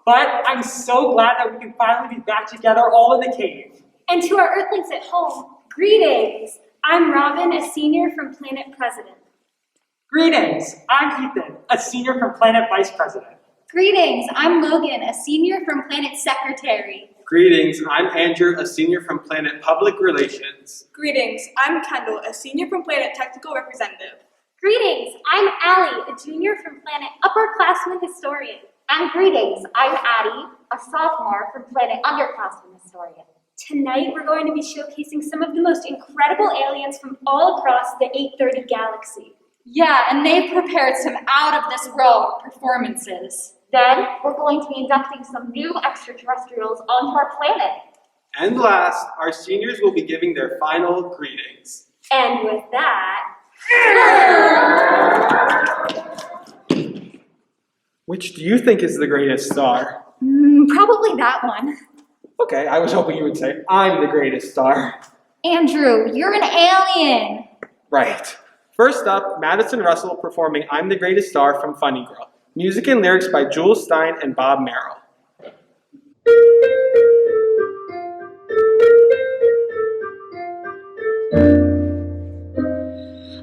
But I'm so glad that we can finally be back together all in the cave. And to our Earthlings at home, greetings! I'm Robin, a senior from Planet President. Greetings, I'm Ethan, a senior from Planet Vice President. Greetings, I'm Logan, a senior from Planet Secretary. Greetings, I'm Andrew, a senior from Planet Public Relations. Greetings, I'm Kendall, a senior from Planet Technical Representative. Greetings, I'm Allie, a junior from Planet Upperclassman Historian. And greetings, I'm Addie, a sophomore from Planet Underclassman Historian. Tonight we're going to be showcasing some of the most incredible aliens from all across the 830 galaxy. Yeah, and they've prepared some out-of-this-world performances. Then we're going to be inducting some new extraterrestrials onto our planet. And last, our seniors will be giving their final greetings. And with that... Which do you think is the greatest star? Probably that one. Okay, I was hoping you would say, I'm the greatest star. Andrew, you're an alien. Right. First up, Madison Russell performing I'm the Greatest Star from Funny Girl. Music and lyrics by Jules Stein and Bob Merrill.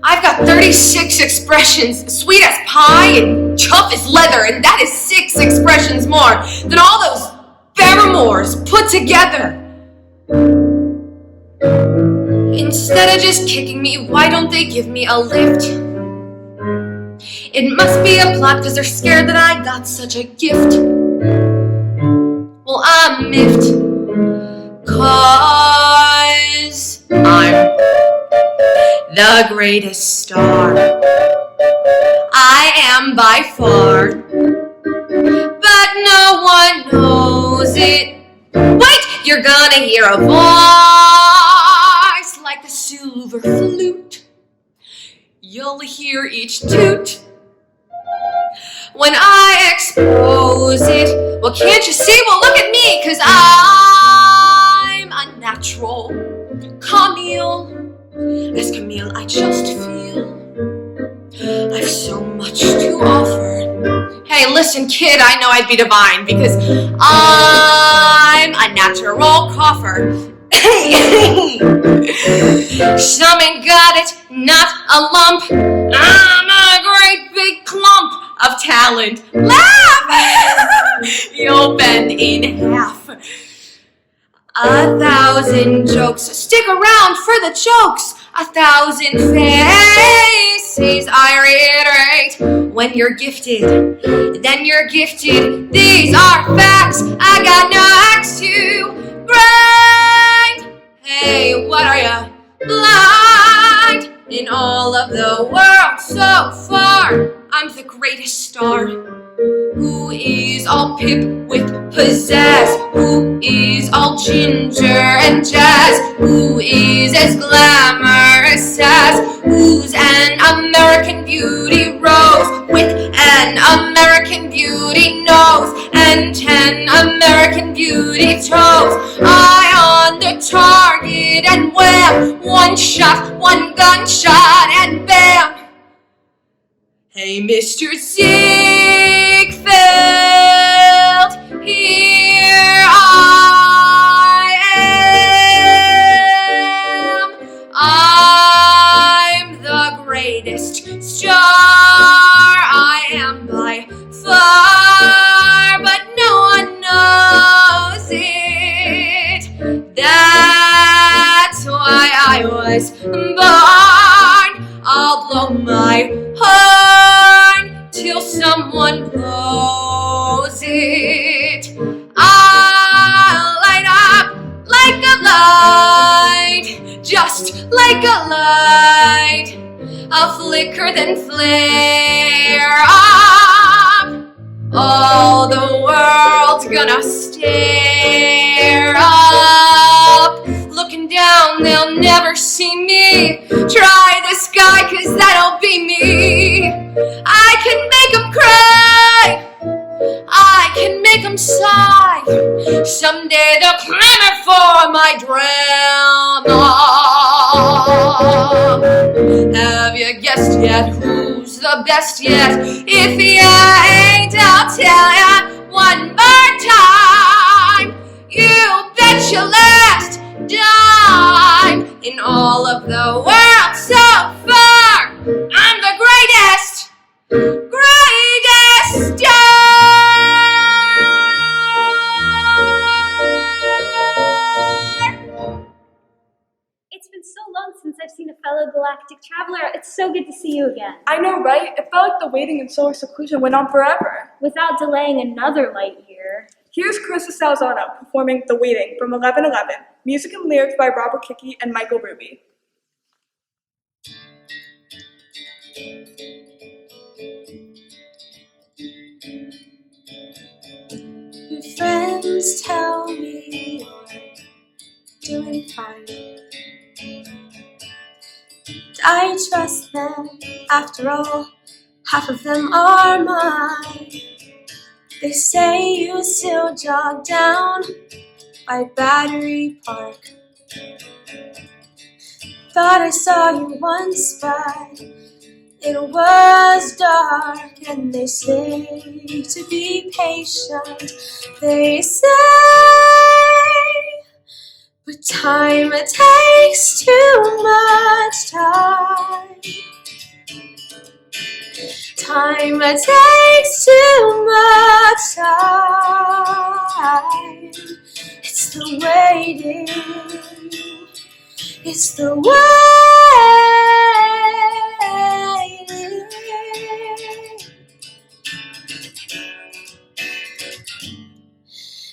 I've got 36 expressions, sweet as pie and tough as leather, and that is 6 expressions more than all those paramours put together. Instead of just kicking me, why don't they give me a lift? It must be a plot, cause they're scared that I got such a gift. Well, I'm miffed, cause I'm the greatest star. I am by far, but no one knows it. Wait, you're gonna hear a voice like a silver flute. You'll hear each toot when I expose it. Well, can't you see? Well, look at me, cause I'm a natural Camille. As Camille, I just feel I've so much to offer. Hey, listen, kid, I know I'd be divine because I'm a natural cougher. Some ain't got it, not a lump. I'm a great big clump of talent. Laugh! You'll bend in half. 1,000 jokes, stick around for the jokes. 1,000 faces, I reiterate. When you're gifted, then you're gifted. These are facts, I got no axe to grind. Hey, what are ya, blind? In all of the world so far, I'm the greatest star. Who is all pip with pizzazz? Who is all ginger and jazz? Who is as glamorous as? Who's an American Beauty rose with an American Beauty nose and 10 American Beauty toes? Eye on the target and wham! One shot, one gunshot and bam! Hey, Mr. Ziegfeld, here I am. I'm the greatest star. I am by far, but no one knows it. That's why I was born. I'll blow my horn till someone blows it. I'll light up like a light, just like a light. I'll flicker then flare up. All the world's gonna stare up. Looking down, they'll never see me. Try the sky, cause that'll be me. I can make them cry, I can make them sigh. Someday they'll clamor for my drama. Have you guessed yet who's the best yet? If you ain't, I'll tell ya. one more time. You bet your last dime in all of the world so far. I'm the greatest star. It's been so long since I've seen a fellow galactic traveler. It's so good to see you again. I know, right? It felt like the waiting in solar seclusion went on forever. Without delaying another light year. Here's Carissa Salzano performing The Waiting from 11:11, music and lyrics by Robert Kicke and Michael Ruby. Your friends tell me you're doing fine. I trust them, after all, half of them are mine. They say you still jog down by Battery Park. Thought I saw you once, but it was dark. And they say to be patient, they say, but time takes too much time. Time takes too much time. It's the waiting. It's the waiting.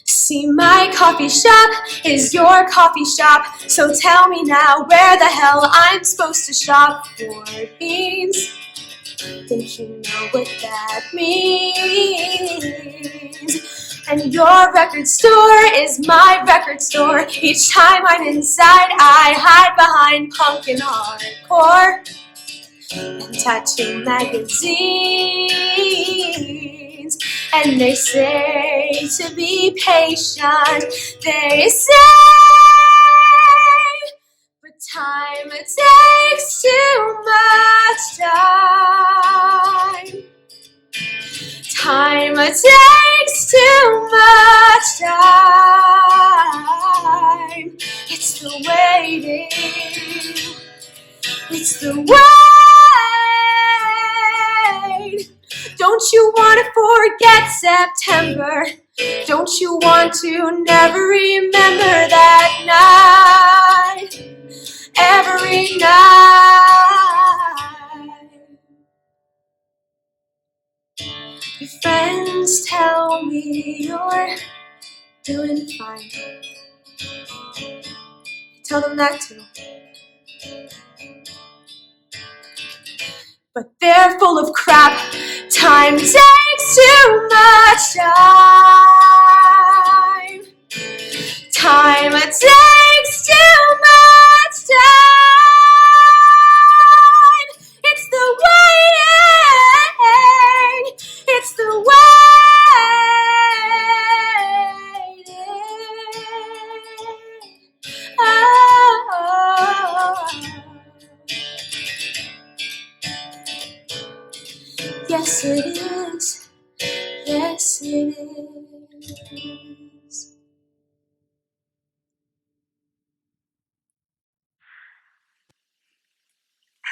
See, my coffee shop is your coffee shop. So tell me now where the hell I'm supposed to shop for beans. Think you know what that means? And your record store is my record store. Each time I'm inside, I hide behind punk and hardcore and tattoo magazines. And they say to be patient. They say, but time takes too much time. Time takes too much time. It's the waiting. It's the wait. Don't you want to forget September? Don't you want to never remember that night? Every night. Your friends tell me you're doing fine. Tell them that too. But they're full of crap. Time takes too much time. Time takes too much time. It's the waiting. It's the waiting. Oh. Yes, it is. Yes, it is.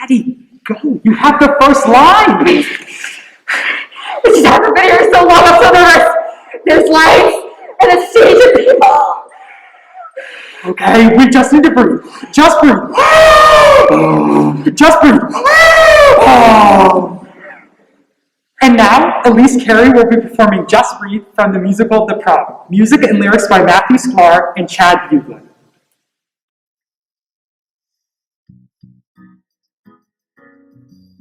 Addie, go. You have the first line. This is how the video is so long. I'm so nervous. There's lights and a stage of people. Okay, we just need to breathe. Just breathe. Just breathe. And now, Elise Carey will be performing Just Breathe from the musical The Troupe. Music and lyrics by Matthew Sklar and Chad Buglin.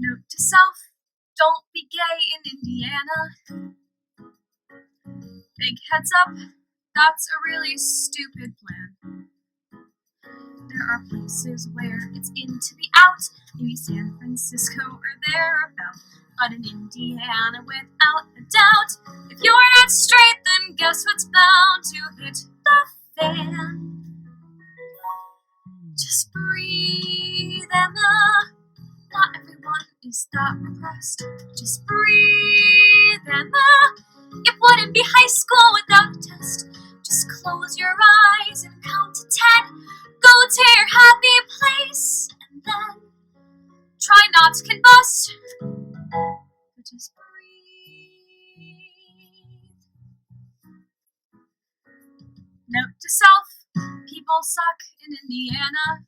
Note to self, don't be gay in Indiana. Big heads up, that's a really stupid plan. There are places where it's in to be out, maybe San Francisco or thereabout. But in Indiana, without a doubt, if you're not straight, then guess what's bound to hit the fan? Just breathe, Emma. Not everyone is that repressed. Just breathe, Emma. It wouldn't be high school without a test. Just close your eyes and count to 10. Go to your happy place and then try not to combust. But just breathe. Note to self, people suck in Indiana.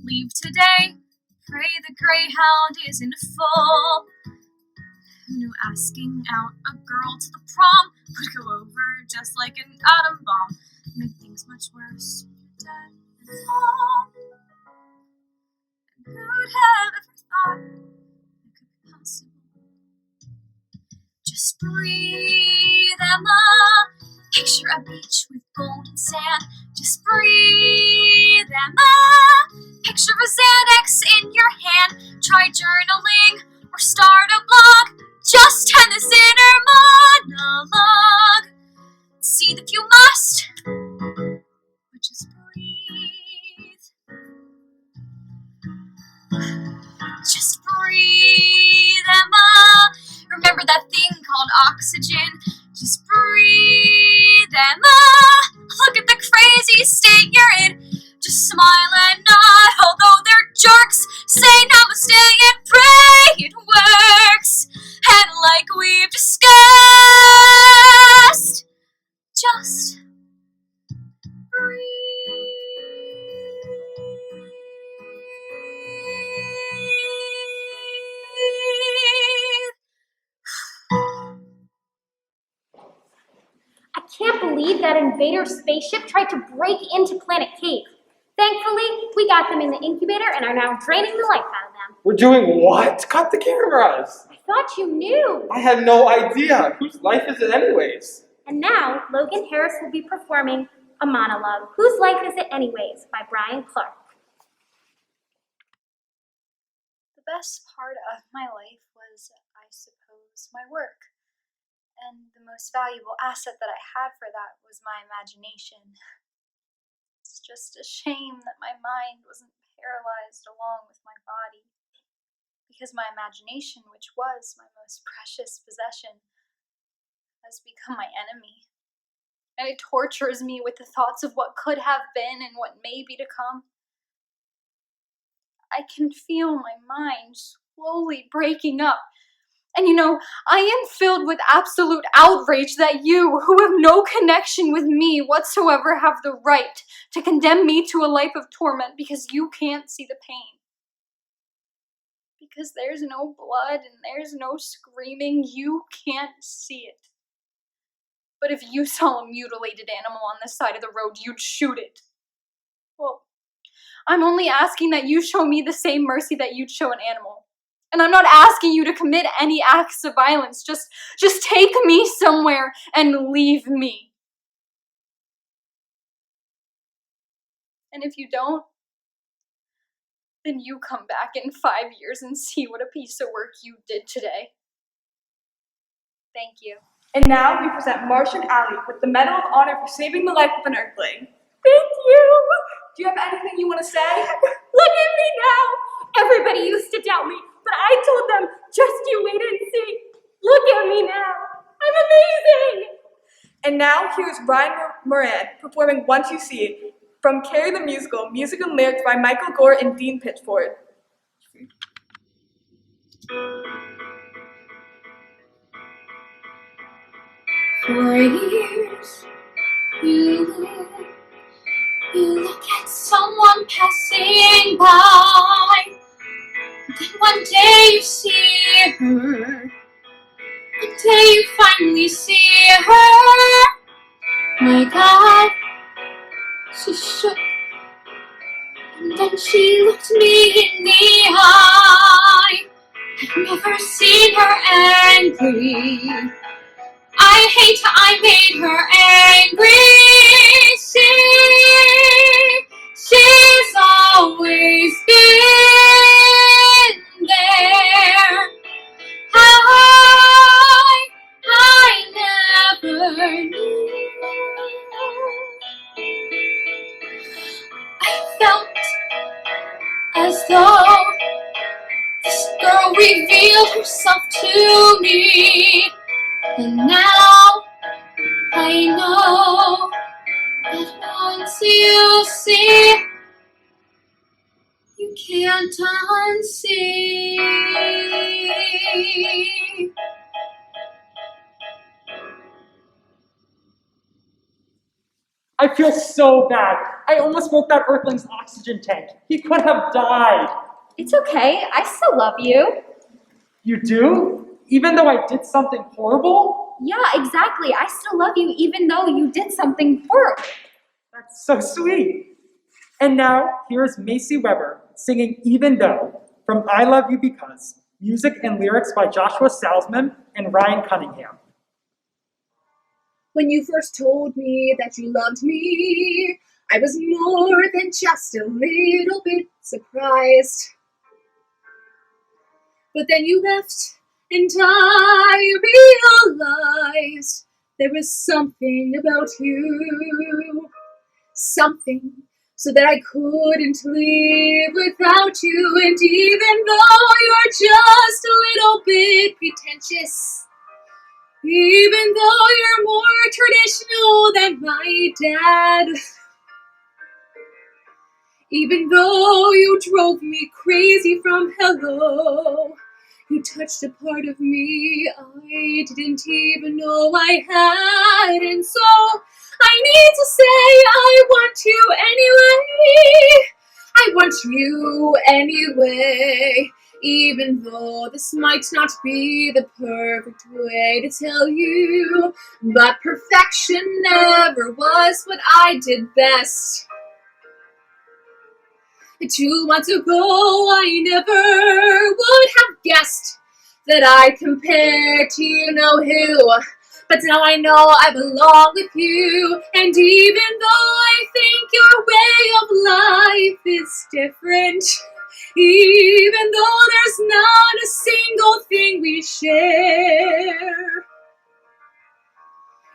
Leave today, pray the Greyhound isn't full. Who knew asking out a girl to the prom would go over just like an atom bomb, make things much worse when you're dead and gone. And who'd have ever thought it could be possible? Just breathe, Emma. Picture a beach with golden sand. Just breathe, Emma. Picture a Xanax in your hand. Try journaling or start a blog. Just end this inner monologue. See if you must, but just breathe. Just breathe, Emma. Remember that thing called oxygen? Just breathe, Emma. Look at the crazy state you're in. Just smile and nod, although they're jerks. Say namaste and pray it works. And like we've discussed, just breathe. I can't believe that invader spaceship tried to break into Planet Cave. Thankfully, we got them in the incubator and are now draining the life out of them. We're doing what? Cut the cameras! I thought you knew. I had no idea. Whose life is it anyways? And now, Logan Harris will be performing a monologue, Whose Life Is It Anyways, by Brian Clark. The best part of my life was, I suppose, my work. And the most valuable asset that I had for that was my imagination. It's just a shame that my mind wasn't paralyzed along with my body, because my imagination, which was my most precious possession, has become my enemy. And it tortures me with the thoughts of what could have been and what may be to come. I can feel my mind slowly breaking up. And you know, I am filled with absolute outrage that you, who have no connection with me whatsoever, have the right to condemn me to a life of torment because you can't see the pain. Because there's no blood and there's no screaming, you can't see it. But if you saw a mutilated animal on the side of the road, you'd shoot it. Well, I'm only asking that you show me the same mercy that you'd show an animal. And I'm not asking you to commit any acts of violence. Just take me somewhere and leave me. And if you don't, then you come back in 5 years and see what a piece of work you did today. Thank you. And now we present Martian Alley with the Medal of Honor for saving the life of an Earthling. Thank you! Do you have anything you want to say? Look at me now! Everybody used to doubt me, but I told them, just you wait and see. Look at me now. I'm amazing! And now here's Ryan Moran performing Once You See It from Carrie the Musical, music and lyrics by Michael Gore and Dean Pitchford. For years, you look at someone passing by. Then one day you see her. One day you finally see her. My God, she shook. And then she looked me in the eye. I've never seen her angry. I hate I made her angry. She's always been there. I never knew. I felt as though this girl revealed herself to me. And now I know that once you see, you can't unsee. I feel so bad. I almost broke that Earthling's oxygen tank. He could have died. It's okay. I still love you. You do? Even though I did something horrible? Yeah, exactly. I still love you even though you did something horrible. That's so sweet. And now, here's Macy Weber singing Even Though from I Love You Because, music and lyrics by Joshua Salzman and Ryan Cunningham. When you first told me that you loved me, I was more than just a little bit surprised. But then you left, and I realized there was something about you, something so that I couldn't live without you. And even though you're just a little bit pretentious, even though you're more traditional than my dad, even though you drove me crazy from hello, you touched a part of me I didn't even know I had. And so I need to say I want you anyway. I want you anyway. Even though this might not be the perfect way to tell you, but perfection never was what I did best. 2 months ago, I never would have guessed that I'd compare to you know who. But now I know I belong with you. And even though I think your way of life is different, even though there's not a single thing we share,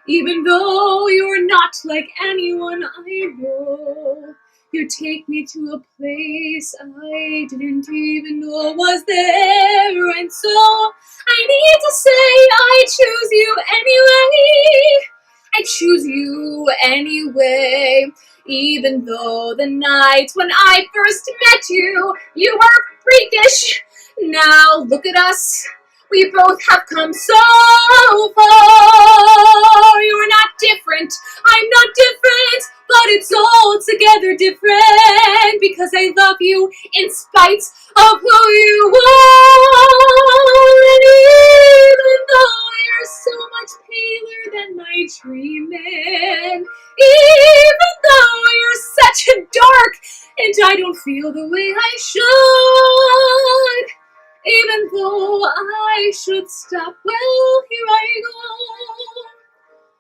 even though you're not like anyone I know, you take me to a place I didn't even know was there. And so I need to say I choose you anyway. I choose you anyway. Even though the night when I first met you, you were freakish. Now look at us. We both have come so far. You're not different. I'm not different. But it's all together different because I love you in spite of who you are. And even though you're so much paler than my dream man, even though you're such a dark and I don't feel the way I should, even though I should stop, well, here I go.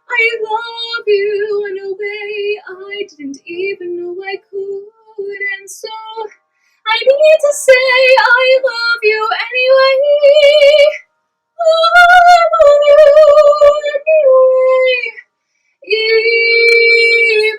I love you in a way I didn't even know I could. And so I need to say I love you anyway. I love you anyway. Even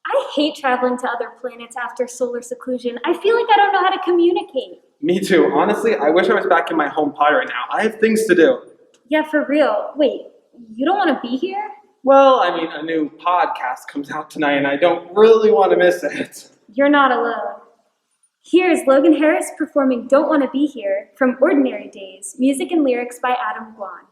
I hate traveling to other planets after solar seclusion. I feel like I don't know how to communicate. Me too. Honestly, I wish I was back in my home pod right now. I have things to do. Yeah, for real. Wait, you don't want to be here? Well, I mean, a new podcast comes out tonight and I don't really want to miss it. You're not alone. Here's Logan Harris performing Don't Want to Be Here from Ordinary Days, music and lyrics by Adam Guan.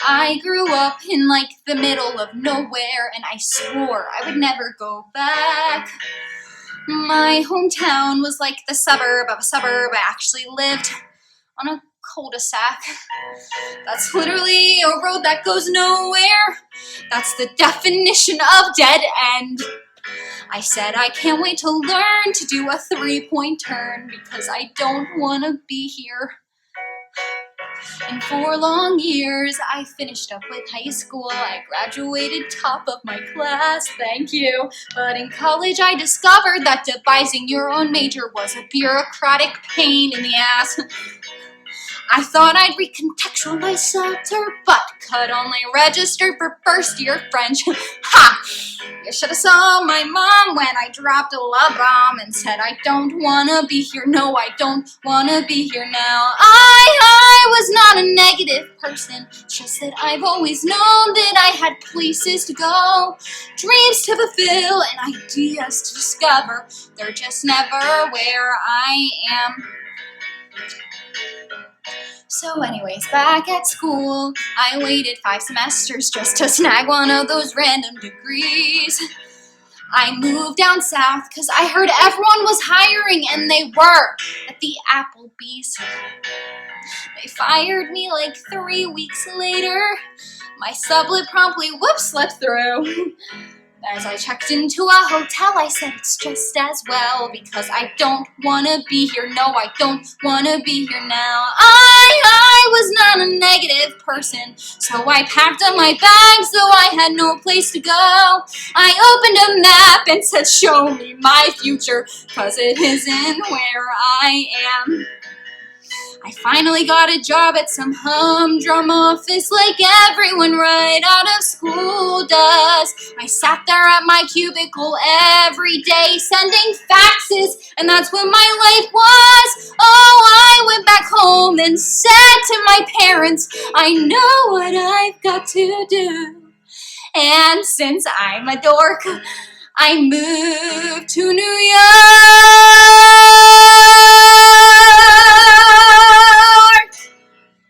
I grew up in like the middle of nowhere and I swore I would never go back. My hometown was like the suburb of a suburb. I actually lived on a cul-de-sac. That's literally a road that goes nowhere. That's the definition of dead end. I said I can't wait to learn to do a 3-point turn because I don't want to be here. In 4 long years, I finished up with high school. I graduated top of my class, thank you. But in college, I discovered that devising your own major was a bureaucratic pain in the ass. I thought I'd recontextualize Sutter, but could only register for first year French. Ha! You should have saw my mom when I dropped a love bomb and said, I don't wanna be here, no, I don't wanna be here now. I was not a negative person, just that I've always known that I had places to go, dreams to fulfill, and ideas to discover. They're just never where I am. So anyways, back at school, I waited 5 semesters just to snag one of those random degrees. I moved down south because I heard everyone was hiring, and they were at the Applebee's. They fired me like 3 weeks later. My sublet promptly slipped through. As I checked into a hotel, I said it's just as well, because I don't wanna be here, no, I don't wanna be here now. I was not a negative person, so I packed up my bags, though I had no place to go. I opened a map and said, show me my future, cause it isn't where I am. I finally got a job at some humdrum office like everyone right out of school does. I sat there at my cubicle every day sending faxes, and that's what my life was. Oh, I went back home and said to my parents, I know what I've got to do. And since I'm a dork, I moved to New York,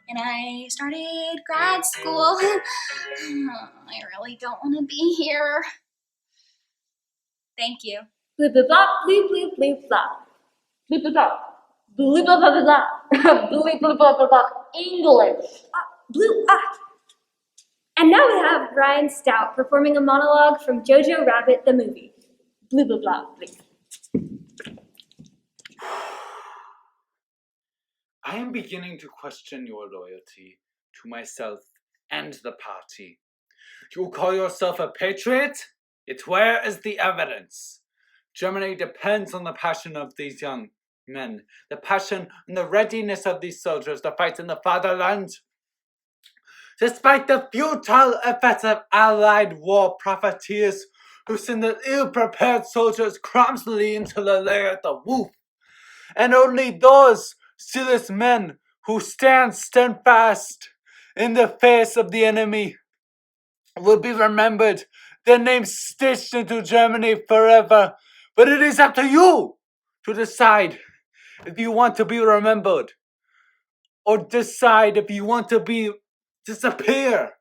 and I started grad school. I really don't want to be here. Thank you. Bleep, bleep, blah, bleep, bleep, bleep, blah. Bleep, bleep, blah. Bleep, blah, blah, blah, blah. Bleep, blah, blah, blah, blah. English. Bleep, And now we have Ryan Stout performing a monologue from Jojo Rabbit the movie. Bleep, blah, blah, bleep. I am beginning to question your loyalty to myself and the party. You call yourself a patriot? Yet where is the evidence? Germany depends on the passion of these young men, the passion and the readiness of these soldiers to fight in the fatherland. Despite the futile efforts of Allied war profiteers who send their ill-prepared soldiers clumsily into the lair at the wolf, and only those zealous men who stand steadfast in the face of the enemy will be remembered, their names stitched into Germany forever. But it is up to you to decide if you want to be remembered, or decide if you want to disappear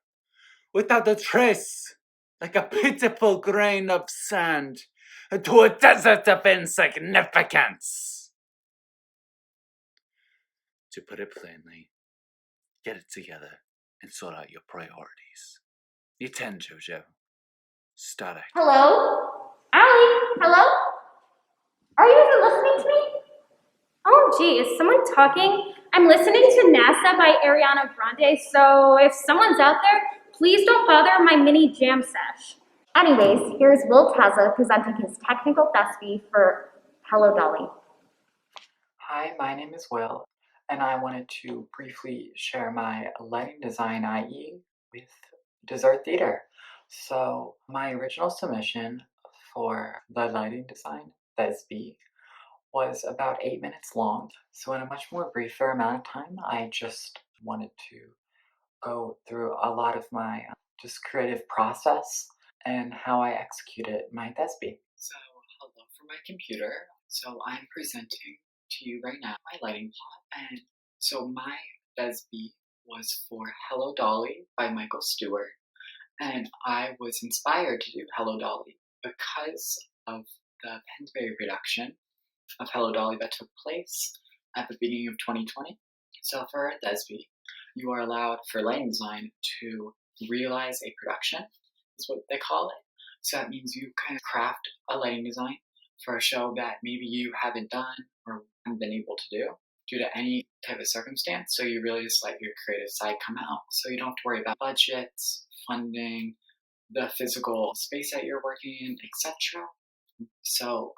without a trace, like a pitiful grain of sand into a desert of insignificance. To put it plainly, get it together and sort out your priorities. You 10, Jojo. Start acting. Hello? Allie? Hello? Are you even listening to me? Oh, gee, is someone talking? I'm listening to NASA by Ariana Grande, so if someone's out there, please don't bother my mini jam sesh. Anyways, here's Will Taza presenting his technical thespian for Hello Dolly. Hi, my name is Will, and I wanted to briefly share my lighting design IE with Dessert Theater. So my original submission for the lighting design, Thespian, was about 8 minutes long. So in a much more briefer amount of time, I just wanted to go through a lot of my just creative process and how I executed my Thespian. So hello from my computer. So I'm presenting to you right now my lighting plot. And so my Thespian was for Hello Dolly by Michael Stewart. And I was inspired to do Hello Dolly because of the Pennsbury production of Hello Dolly that took place at the beginning of 2020. So for a Thespian, you are allowed for lighting design to realize a production, is what they call it. So that means you kind of craft a lighting design for a show that maybe you haven't done or haven't been able to do due to any type of circumstance. So you really just let your creative side come out. So you don't have to worry about budgets, funding, the physical space that you're working in, etc. So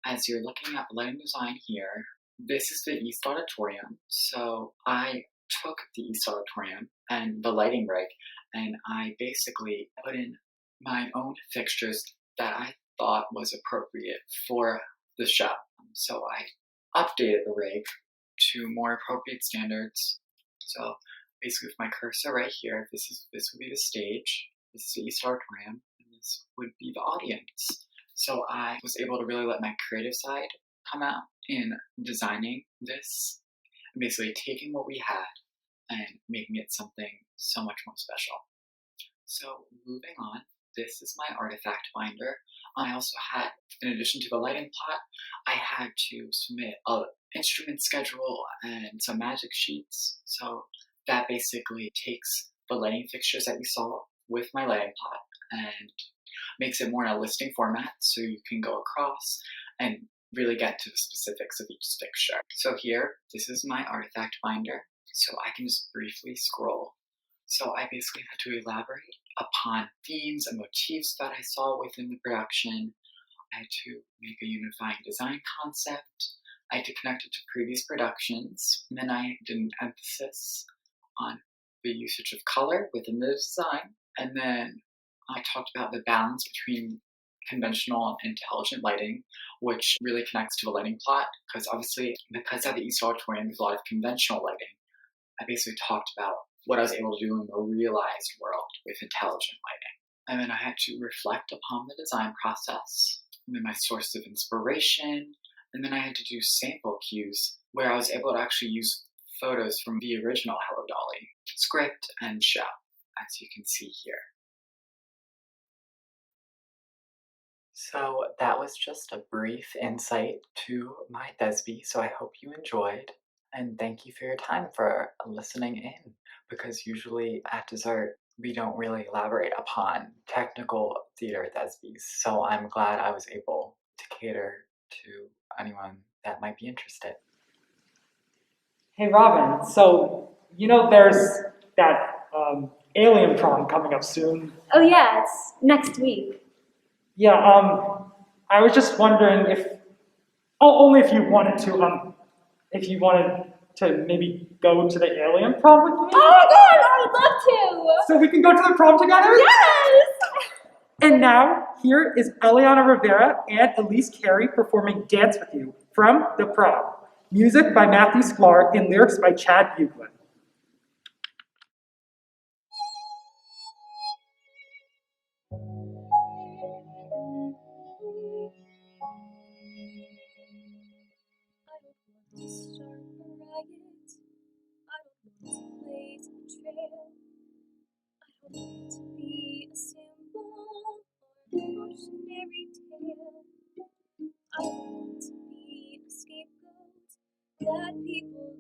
as you're looking at lighting design here, this is the East Auditorium. So I took the East Auditorium and the lighting rig, and I basically put in my own fixtures that I thought was appropriate for the show. So I updated the rig to more appropriate standards. So basically, with my cursor right here, this would be the stage, this is the East Auditorium, and this would be the audience. So I was able to really let my creative side come out in designing this, and basically taking what we had and making it something so much more special. So moving on, this is my artifact binder. I also had, in addition to the lighting plot, I had to submit an instrument schedule and some magic sheets. So that basically takes the lighting fixtures that you saw with my lighting plot and makes it more in a listing format, so you can go across and really get to the specifics of each fixture. So here, this is my artifact binder, so I can just briefly scroll. So I basically had to elaborate upon themes and motifs that I saw within the production. I had to make a unifying design concept. I had to connect it to previous productions. And then I did an emphasis on the usage of color within the design. And then I talked about the balance between conventional and intelligent lighting, which really connects to the lighting plot, because obviously, because at the East Auditorium there's a lot of conventional lighting, I basically talked about what I was able to do in the realized world with intelligent lighting. And then I had to reflect upon the design process, and then my source of inspiration, and then I had to do sample cues where I was able to actually use photos from the original Hello Dolly script and show, as you can see here. So that was just a brief insight to my Thesby, so I hope you enjoyed, and thank you for your time for listening in, because usually at dessert we don't really elaborate upon technical theater Thesbies, so I'm glad I was able to cater to anyone that might be interested. Hey Robin, so there's that alien prom coming up soon. Oh yeah, it's next week. Yeah, I was just wondering only if you wanted to maybe go to the alien prom with me? Oh my god, I would love to! So we can go to the prom together? Yes! And now, here is Eliana Rivera and Elise Carey performing Dance With You from The Prom. Music by Matthew Sklar and lyrics by Chad Buglin. Start a riot. I don't want to blaze a trail. I don't want to be a symbol or a cautionary tale. I don't want to be a scapegoat that people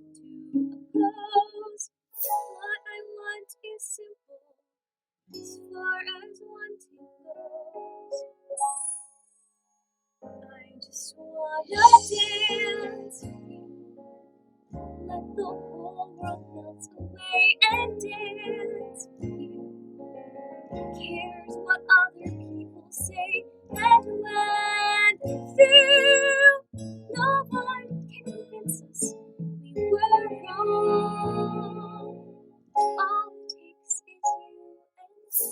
do oppose. What I want is simple, as far as wanting goes. I just wanna dance with you. Let the whole world melt away and dance with you. Who cares what other people say? And when we're through, no one can convince us we were wrong. All it takes is you and me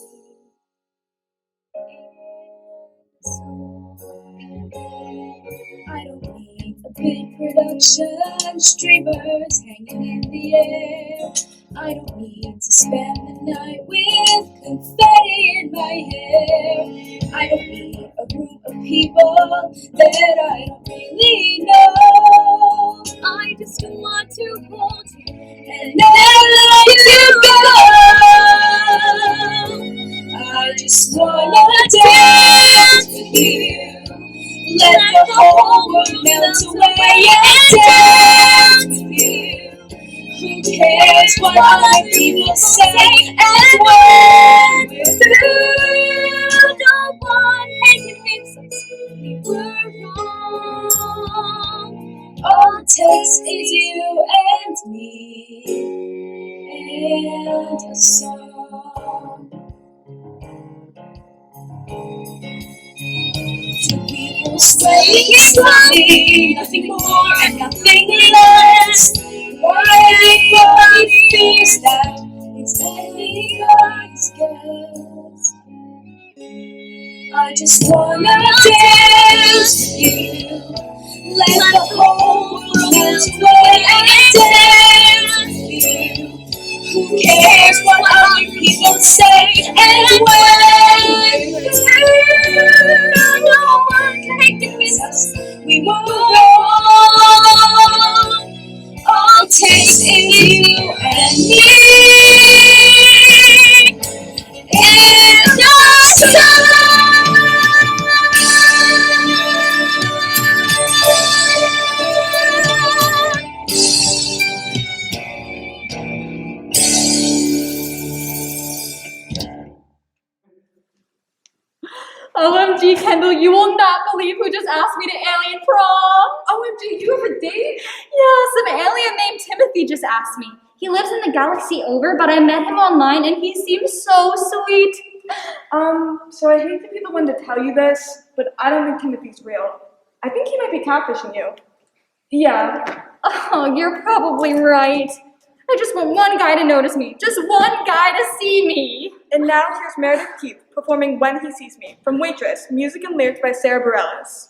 and a song. I don't need a big production, streamers hanging in the air. I don't need to spend the night with confetti in my hair. I don't need a room of people that I don't really know. I just want to hold you and never let you go. I just wanna dance with you. Let the whole world melt away and dance with you. Who cares what other people say? And when we're through, no one can convince us we were wrong. All it takes is you and me and a song. To be Spreading slowly, nothing more and nothing less. Everybody feels that it's anybody's guess. I just wanna dance with you. Let the whole world dance away and dance with you. Who cares what other people say and when? No one can convince us we were wrong. All takes in you and me. In the sun. OMG, Kendall, you will not believe who just asked me to alien prom. OMG, you have a date? Yeah, some alien named Timothy just asked me. He lives in the galaxy over, but I met him online and he seems so sweet. So I hate to be the one to tell you this, but I don't think Timothy's real. I think he might be catfishing you. Yeah. Oh, you're probably right. I just want one guy to notice me. Just one guy to see me. And now here's Meredith Keith performing When He Sees Me from Waitress, music and lyrics by Sarah Bareilles.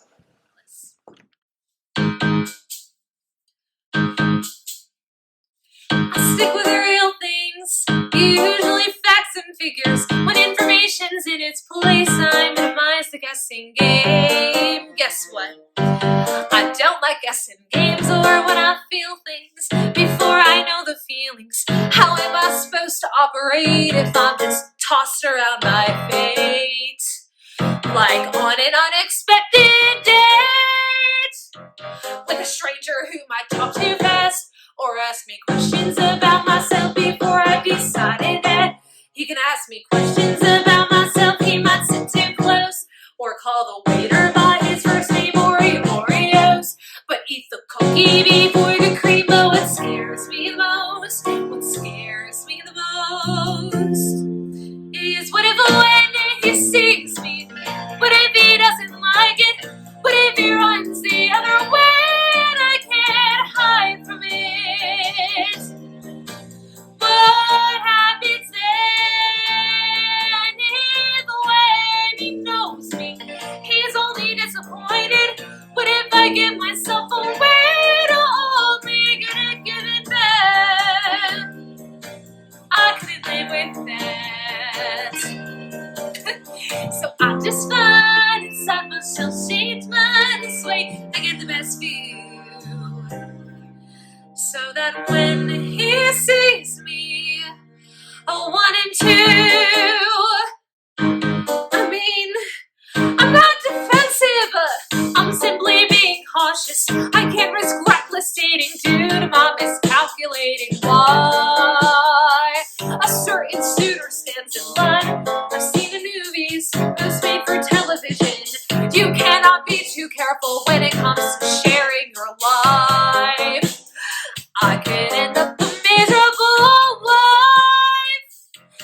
I stick with the real things, usually facts and figures. When information's in its place, I minimize the guessing game. Guess what? I don't like guessing games or when I feel things before I know the feelings. How am I supposed to operate if I'm just tossed around by fate? Like on an unexpected date with a stranger who might talk too fast or ask me questions about myself before I decided that he can ask me questions about myself. He might sit too close or call the waiter by his first name or eat Oreos, but eat the cookie before the cream. But what scares me the most, what scares me the most is what if when he sees me, what if he doesn't like it, what if he runs the other way and I can't hide from it? What happens then if when he knows me, he's only disappointed? What if I give myself away to only get it given back? I couldn't live with that. So I just find inside myself, change mine this way. I get the best view, so that when he sees me, a 1 and 2. I mean, I'm not defensive, I'm simply being cautious. I can't risk reckless dating due to my miscalculating why a certain suitor stands in line. I've seen the movies, those made for television. You cannot be too careful when it comes to sharing your life. I could end up a miserable wife.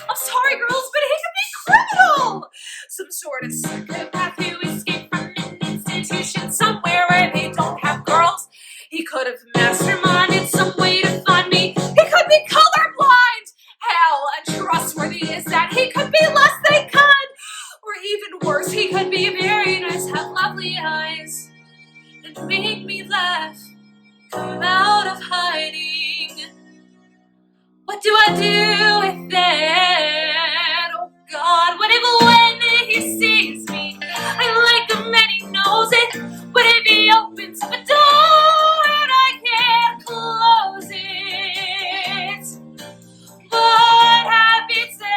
I'm sorry, girls, but he could be criminal. Some sort of psychopath who escaped from an institution somewhere where they don't have girls. He could have masterminded some way to find me. He could be colorblind. How untrustworthy is that? He could be less than kind. Or even worse, he could be very nice, have lovely eyes, and make me laugh, come out of hiding. What do I do with that? Oh God, what if when he sees me, I like him and he knows it? What if he opens up a door and I can't close it? What happens then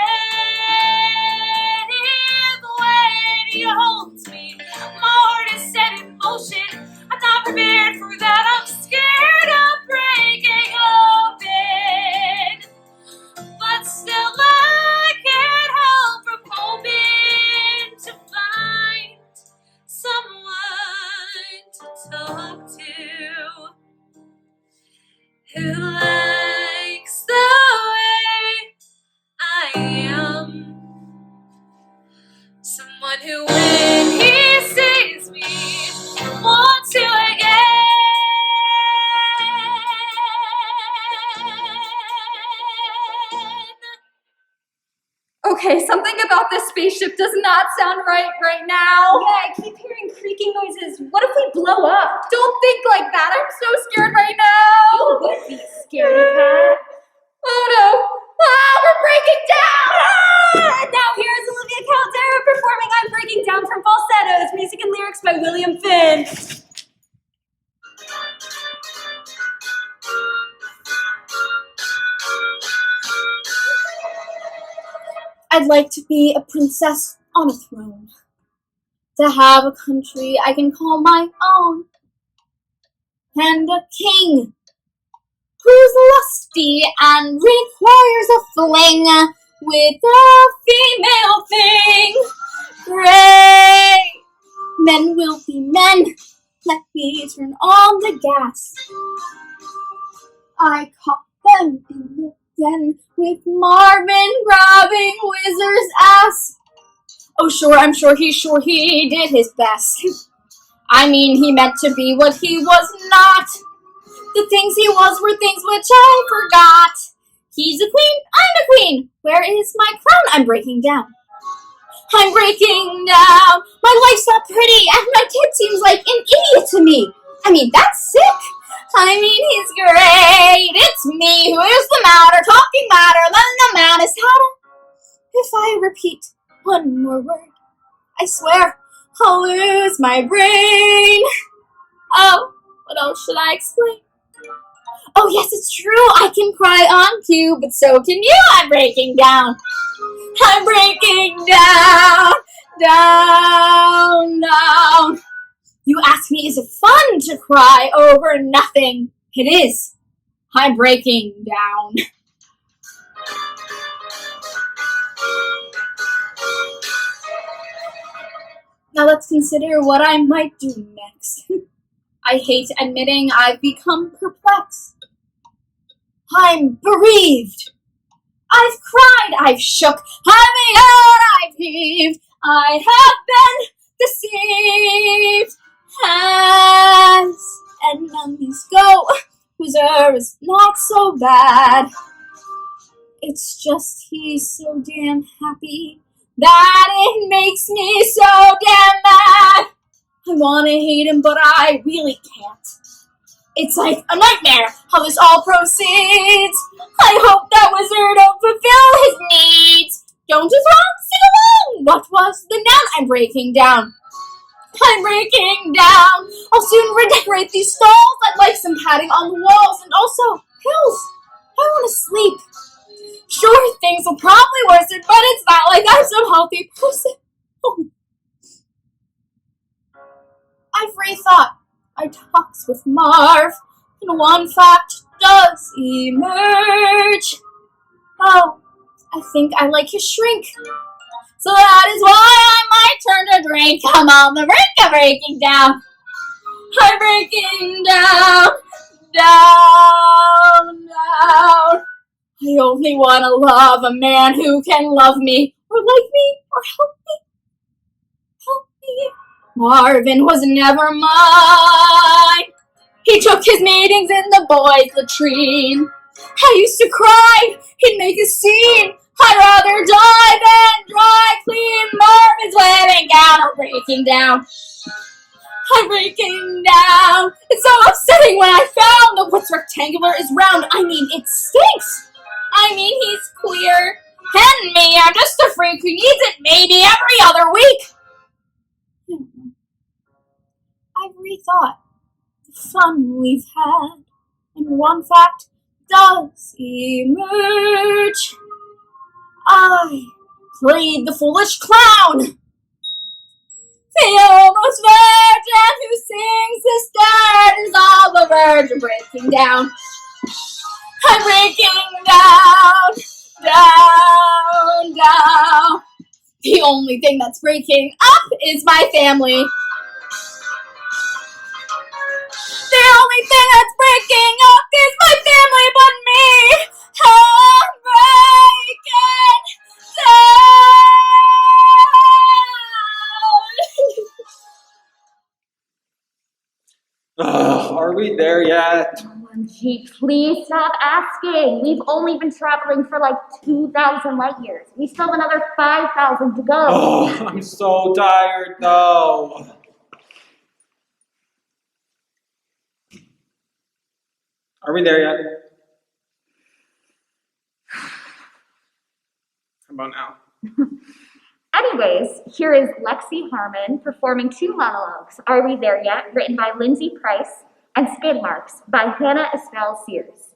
if when he holds me, my heart is set in motion? I'm not prepared for that, I'm scared of breaking open. But still I can't help from hoping to find someone to talk to who likes the way I am. Someone who when he sees me Okay, something about this spaceship does not sound right now. Yeah, I keep hearing creaking noises. What if we blow up? Don't think like that. I'm so scared right now. You would be scaredy cat. Oh no. Ah, we're breaking down. Ah! And now here's Olivia Caldera performing I'm Breaking Down from Falsettos, music and lyrics by William Finn. I'd like to be a princess on a throne, to have a country I can call my own, and a king who's lusty and requires a fling with a female thing. Great men will be men. Let me turn on the gas. I caught them in the den with Marvin grabbing Whizzer's ass. Oh, sure, I'm sure he did his best. I mean, he meant to be what he was not. The things he was were things which I forgot. He's a queen, I'm a queen. Where is my crown? I'm breaking down. I'm breaking down. My life's not pretty, and my kid seems like an idiot to me. I mean, that's sick. I mean, he's great. It's me who is the matter, talking louder than the maddest hatter. If I repeat one more word, I swear I'll lose my brain. Oh, what else should I explain? Oh, yes, it's true. I can cry on cue, but so can you. I'm breaking down. I'm breaking down, down. You ask me, is it fun to cry over nothing? It is. I'm breaking down. Now let's consider what I might do next. I hate admitting I've become perplexed. I'm bereaved. I've cried, I've shook, I've yelled, I've heaved. I have been deceived. As enemies go, Whizzer is not so bad. It's just he's so damn happy that it makes me so damn mad. I wanna hate him, but I really can't. It's like a nightmare how this all proceeds. I hope that Whizzer don't fulfill his needs. Don't just sing along. What was the noun? I'm breaking down. I'm breaking down. I'll soon redecorate these stalls. I'd like some padding on the walls and also pills. I want to sleep. Sure, things will probably worsen, but it's not like I'm some healthy person. Oh. I've rethought our talks with Marv, and one fact does emerge. Oh, I think I like his shrink. So that is why I might turn to drink. I'm on the brink of breaking down. I'm breaking down, down. I only want to love a man who can love me, or like me, or help me. Help me. Marvin was never mine. He took his meetings in the boys' latrine. I used to cry, he'd make a scene. I'd rather die than dry clean. Marvin's wearing down, I'm breaking down. I'm breaking down. It's so upsetting when I found that what's rectangular is round. I mean, it stinks. I mean, he's queer. And me, I'm just a freak who needs it maybe every other week. I've rethought the fun we've had, and one fact does emerge. I played the foolish clown, the almost virgin who sings the stars of the virgin breaking down. I'm breaking down, down, down. The only thing that's breaking up is my family. The only thing that's breaking up is my family but me. I'm breaking down. Are we there yet? OMG, please stop asking. We've only been traveling for like 2,000 light years. We still have another 5,000 to go. Oh, I'm so tired though. Are we there yet? How about now? Anyways, here is Lexi Harmon performing 2 monologues, Are We There Yet? Written by Lindsay Price, and Skid Marks by Hannah Estelle Sears.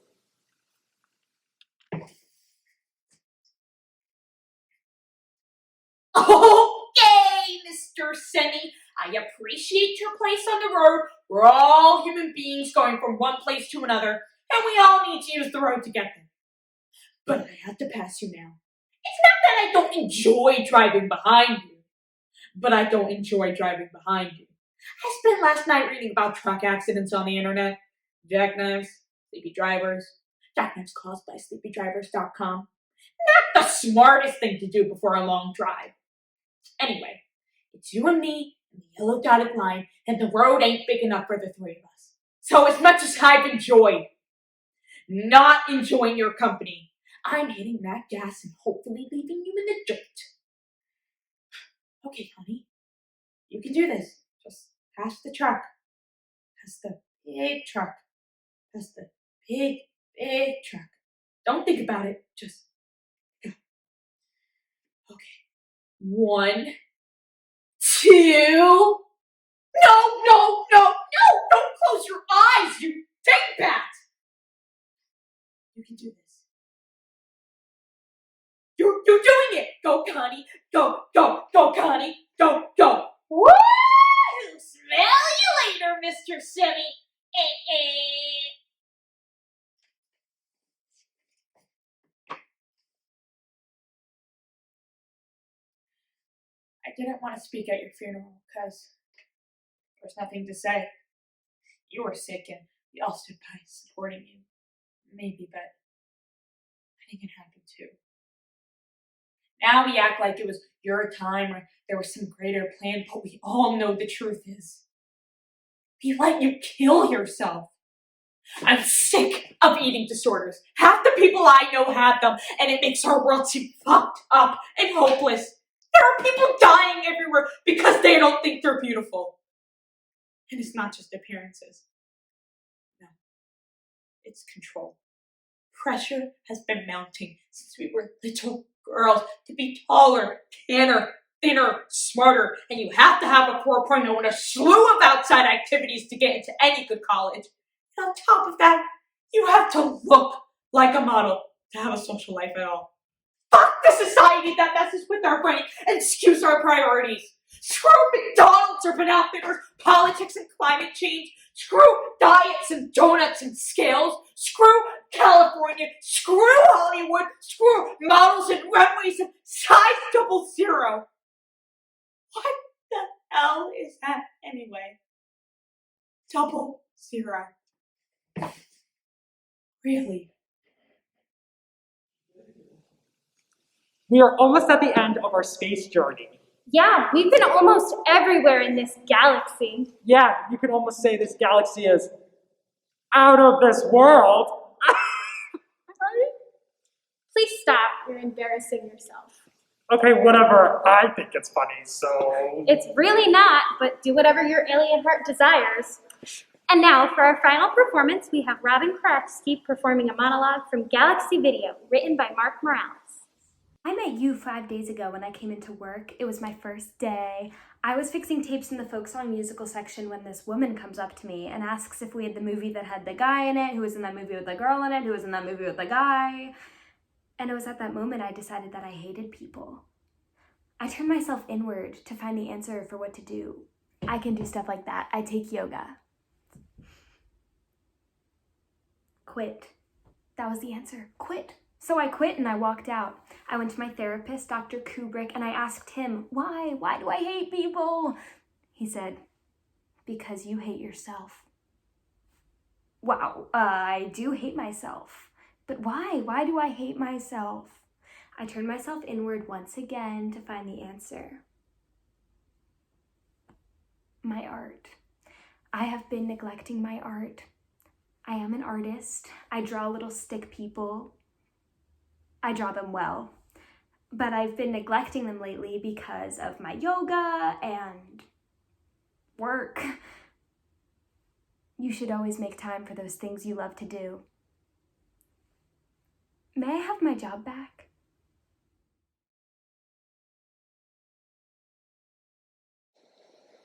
Okay, Mr. Semi, I appreciate your place on the road. We're all human beings going from one place to another, and we all need to use the road to get there. But I have to pass you now. It's not that I don't enjoy driving behind you, but I don't enjoy driving behind you. I spent last night reading about truck accidents on the internet. Jackknives, sleepy drivers, jackknives caused by sleepydrivers.com. Not the smartest thing to do before a long drive. Anyway, it's you and me and the yellow dotted line, and the road ain't big enough for the 3 of us. So as much as I've enjoyed not enjoying your company, I'm hitting that gas and hopefully leaving you in the dirt. Okay, honey, you can do this. Just pass the truck. Pass the big truck. Pass the big, big truck. Don't think about it. Just go. Okay. 1, 2. No! Don't close your eyes, you dingbat! You can do this. You're doing it! Go, Connie! Go, Connie! Go! Woo! Smell you later, Mr. Semi! I didn't want to speak at your funeral because there's nothing to say. You were sick and we all stood by supporting you. Maybe, but I think it happened too. Now we act like it was your time or there was some greater plan, but we all know the truth is we let you kill yourself. I'm sick of eating disorders. Half the people I know have them, and it makes our world seem fucked up and hopeless. There are people dying everywhere because they don't think they're beautiful. And it's not just appearances. No, it's control. Pressure has been mounting since we were little girls to be taller, tanner, thinner, smarter, and you have to have a 4.0 and a slew of outside activities to get into any good college. And on top of that, you have to look like a model to have a social life at all. Fuck the society that messes with our brain and skews our priorities. Screw McDonald's, Urban Outfitters, politics and climate change. Screw diets and donuts and scales. Screw California. Screw Hollywood. Screw models and runways and size 00. What the hell is that anyway? 00. Really? We are almost at the end of our space journey. Yeah, we've been almost everywhere in this galaxy. Yeah, you could almost say this galaxy is out of this world. Please stop. You're embarrassing yourself. Okay, whatever. I think it's funny, so... It's really not, but do whatever your alien heart desires. And now, for our final performance, we have Robin Kraksky performing a monologue from Galaxy Video, written by Mark Morales. I met you 5 days ago when I came into work. It was my first day. I was fixing tapes in the folk song musical section when this woman comes up to me and asks if we had the movie that had the guy in it, who was in that movie with the girl in it, who was in that movie with the guy. And it was at that moment I decided that I hated people. I turned myself inward to find the answer for what to do. I can do stuff like that. I take yoga. Quit. That was the answer. Quit. So I quit and I walked out. I went to my therapist, Dr. Kubrick, and I asked him, why? Why do I hate people? He said, because you hate yourself. Wow, I do hate myself. But why? Why do I hate myself? I turned myself inward once again to find the answer. My art. I have been neglecting my art. I am an artist. I draw little stick people. I draw them well. But I've been neglecting them lately because of my yoga and work. You should always make time for those things you love to do. May I have my job back?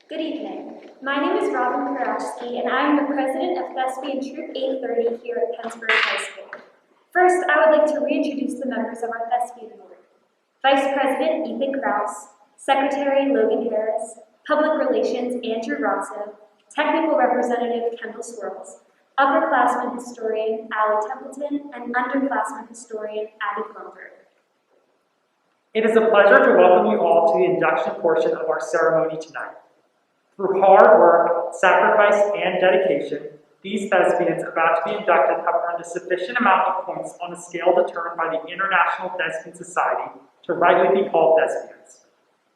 Good evening. My name is Robin Karashki, and I am the president of Thespian Troupe 830 here at Pennsbury High School. First, I would like to reintroduce the members of our Thespian board. Vice President Ethan Krause, Secretary Logan Harris, Public Relations Andrew Rosso, Technical Representative Kendall Swirls, Upperclassman Historian Allie Templeton, and Underclassman Historian Abby Blumberg. It is a pleasure to welcome you all to the induction portion of our ceremony tonight. Through hard work, sacrifice, and dedication, these thespians about to be inducted have earned a sufficient amount of points on a scale determined by the International Thespian Society to rightly be called thespians.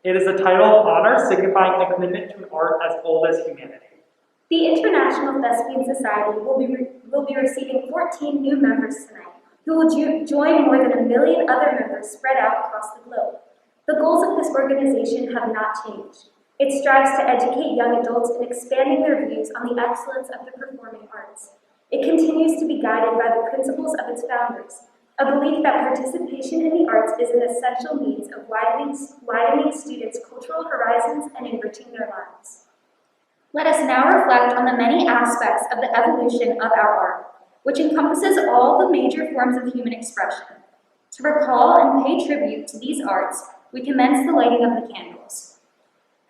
It is a title of honor signifying a commitment to an art as old as humanity. The International Thespian Society will be receiving 14 new members tonight, who will join more than 1 million other members spread out across the globe. The goals of this organization have not changed. It strives to educate young adults in expanding their views on the excellence of the performing arts. It continues to be guided by the principles of its founders, a belief that participation in the arts is an essential means of widening students' cultural horizons and enriching their lives. Let us now reflect on the many aspects of the evolution of our art, which encompasses all the major forms of human expression. To recall and pay tribute to these arts, we commence the lighting of the candles.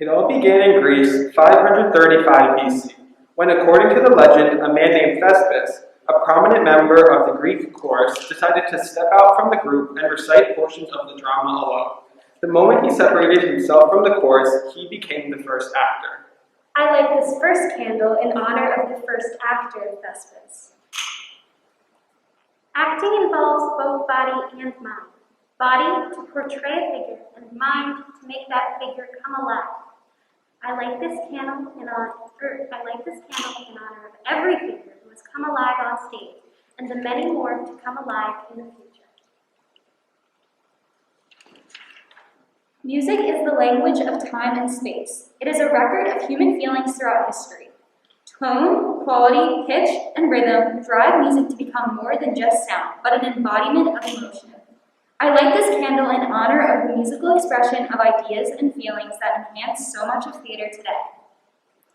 It all began in Greece 535 BC, when according to the legend, a man named Thespian, a prominent member of the Greek chorus, decided to step out from the group and recite portions of the drama alone. The moment he separated himself from the chorus, he became the first actor. I light this first candle in honor of the first actor of Thespian. Acting involves both body and mind. Body to portray a figure, and mind to make that figure come alive. I light this candle in honor of every figure who has come alive on stage, and the many more to come alive in the future. Music is the language of time and space. It is a record of human feelings throughout history. Tone, quality, pitch, and rhythm drive music to become more than just sound, but an embodiment of emotion. I light this candle in honor of the musical expression of ideas and feelings that enhance so much of theater today.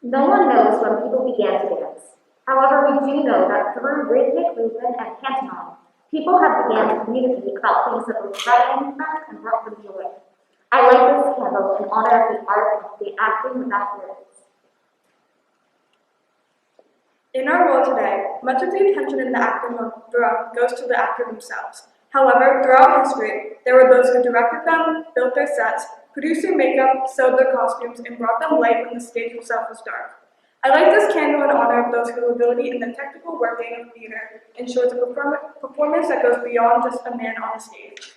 No one knows when people began to dance. However, we do know that through rhythmic movement and pantomime, people have began to communicate about things that were frightening them and brought them joy. I light this candle in honor of the art of the acting without words. In our world today, much of the attention in the acting room goes to the actor themselves. However, throughout history, there were those who directed them, built their sets, produced their makeup, sewed their costumes, and brought them light when the stage itself was dark. I light this candle in honor of those whose ability in the technical working of theater ensures a performance that goes beyond just a man on a stage.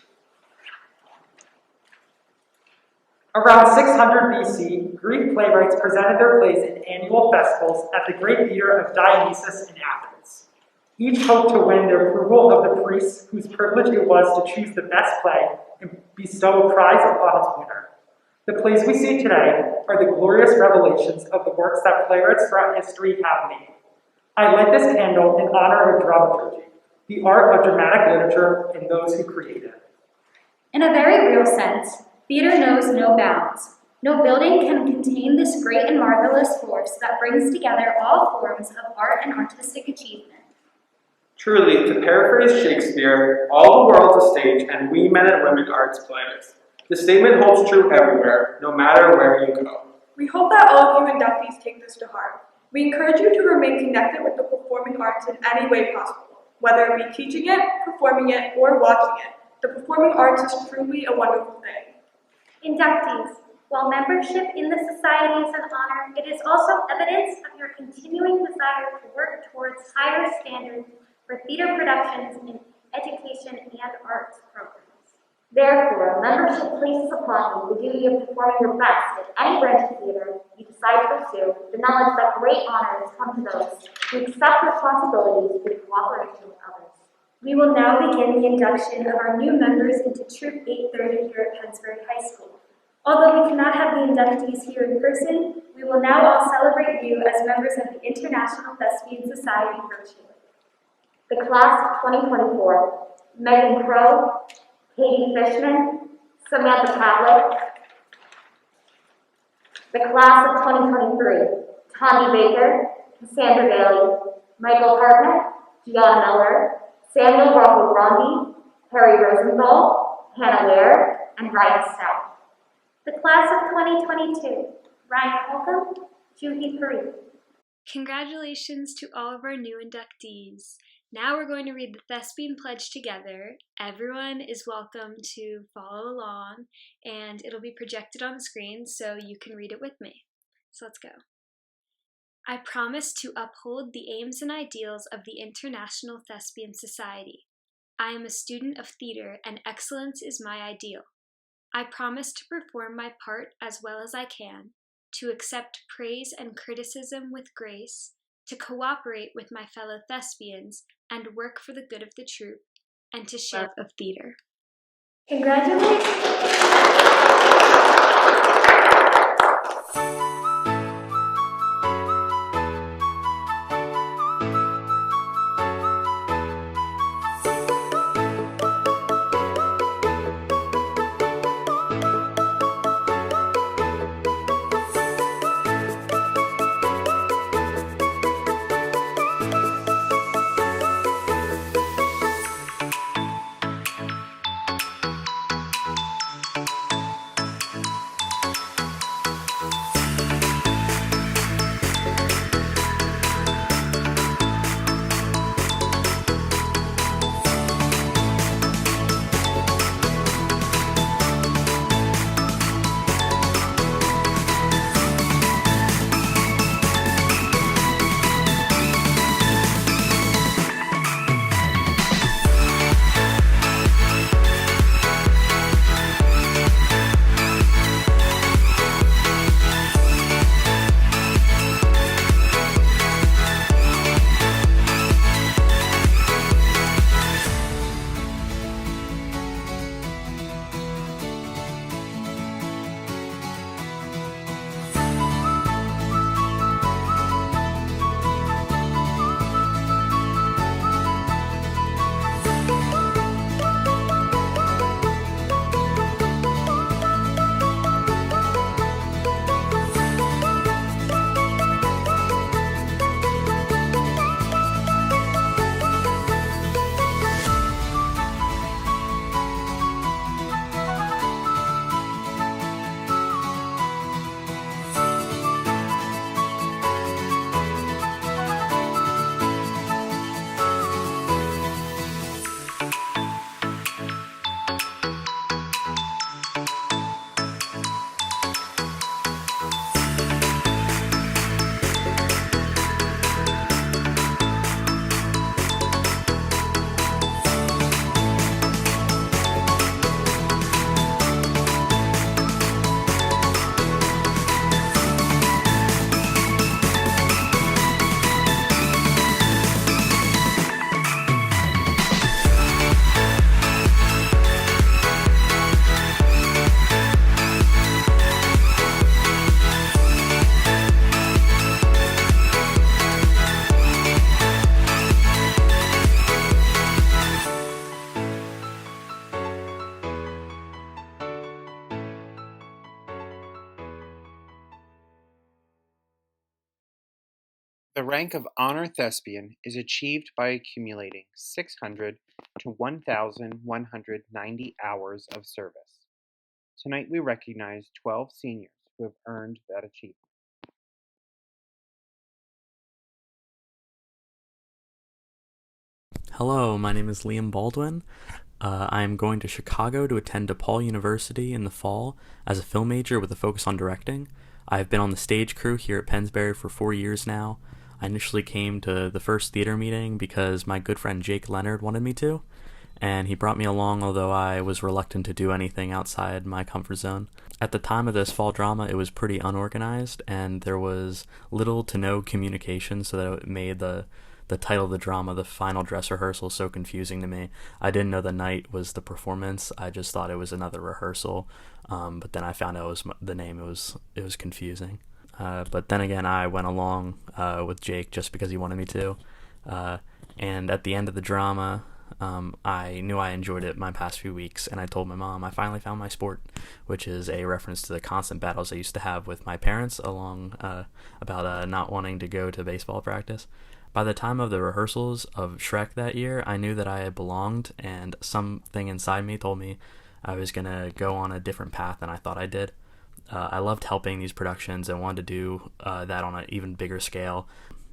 Around 600 BC, Greek playwrights presented their plays in annual festivals at the great theater of Dionysus in Athens. Each hoped to win the approval of the priests whose privilege it was to choose the best play and bestow a prize upon its winner. The plays we see today are the glorious revelations of the works that playwrights throughout history have made. I light this candle in honor of dramaturgy, the art of dramatic literature and those who create it. In a very real sense, theater knows no bounds. No building can contain this great and marvelous force that brings together all forms of art and artistic achievement. Truly, to paraphrase Shakespeare, all the world's a stage and we men and women are its players. The statement holds true everywhere, no matter where you go. We hope that all of you inductees take this to heart. We encourage you to remain connected with the performing arts in any way possible, whether it be teaching it, performing it, or watching it. The performing arts is truly a wonderful thing. Inductees, while membership in the society is an honor, it is also evidence of your continuing desire to work towards higher standards for theater productions in education and arts programs. Therefore, membership places upon you the duty of performing your best in any branch of theater you decide to pursue, the acknowledge that great honors come to those who accept responsibilities with cooperation with others. We will now begin the induction of our new members into Troop 830 here at Pennsbury High School. Although we cannot have the inductees here in person, we will now all celebrate you as members of the International Thespian Society virtually. The class of 2024, Megan Crow, Katie Fishman, Samantha Pavlik. The class of 2023, Tawny Baker, Cassandra Bailey, Michael Hartnett, Gianna Miller, Samuel Rocco Grandi, Harry Rosenthal, Hannah Ware, and Ryan Stout. The class of 2022, Ryan Holcomb, Juhi Parikh. Congratulations to all of our new inductees. Now we're going to read the Thespian Pledge together. Everyone is welcome to follow along, and it'll be projected on the screen so you can read it with me. So let's go. I promise to uphold the aims and ideals of the International Thespian Society. I am a student of theater, and excellence is my ideal. I promise to perform my part as well as I can, to accept praise and criticism with grace, to cooperate with my fellow thespians and work for the good of the troupe, and to share of theater. Congratulations! The rank of Honor Thespian is achieved by accumulating 600 to 1,190 hours of service. Tonight we recognize 12 seniors who have earned that achievement. Hello, my name is Liam Baldwin. I am going to Chicago to attend DePaul University in the fall as a film major with a focus on directing. I've been on the stage crew here at Pennsbury for 4 years now. I initially came to the first theater meeting because my good friend Jake Leonard wanted me to, and he brought me along, although I was reluctant to do anything outside my comfort zone. At the time of this fall drama, it was pretty unorganized, and there was little to no communication, so that it made the title of the drama, the final dress rehearsal, so confusing to me. I didn't know the night was the performance. I just thought it was another rehearsal, but then I found out it was the name. It was confusing. But then again, I went along with Jake just because he wanted me to. And at the end of the drama, I knew I enjoyed it my past few weeks, and I told my mom I finally found my sport, which is a reference to the constant battles I used to have with my parents about not wanting to go to baseball practice. By the time of the rehearsals of Shrek that year, I knew that I had belonged, and something inside me told me I was going to go on a different path than I thought I did. I loved helping these productions and wanted to do that on an even bigger scale.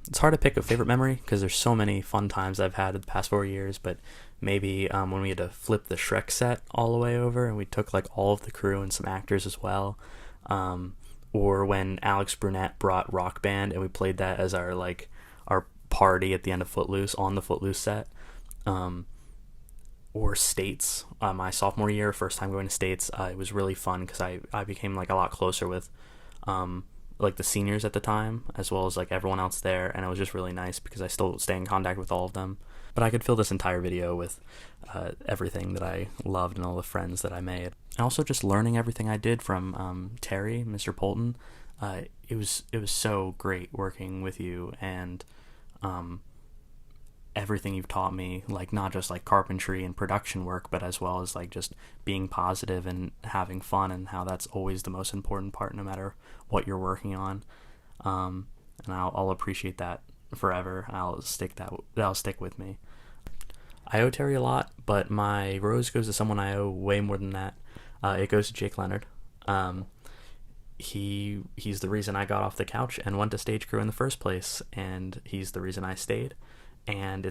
It's hard to pick a favorite memory because there's so many fun times I've had the past 4 years, but maybe when we had to flip the Shrek set all the way over and we took like all of the crew and some actors as well, or when Alex Brunette brought Rock Band and we played that as our party at the end of Footloose on the Footloose set, or States. My sophomore year, first time going to States, it was really fun because I became like a lot closer with like the seniors at the time, as well as like everyone else there, and it was just really nice because I still stay in contact with all of them. But I could fill this entire video with everything that I loved and all the friends that I made, and also just learning everything I did from Terry, Mr. Polton. It was so great working with you, and everything you've taught me, like not just like carpentry and production work, but as well as like just being positive and having fun, and how that's always the most important part no matter what you're working on. And I'll appreciate that forever. That'll stick with me. I owe Terry a lot, but my rose goes to someone I owe way more than that. It goes to Jake Leonard. He's the reason I got off the couch and went to stage crew in the first place, and he's the reason I stayed, and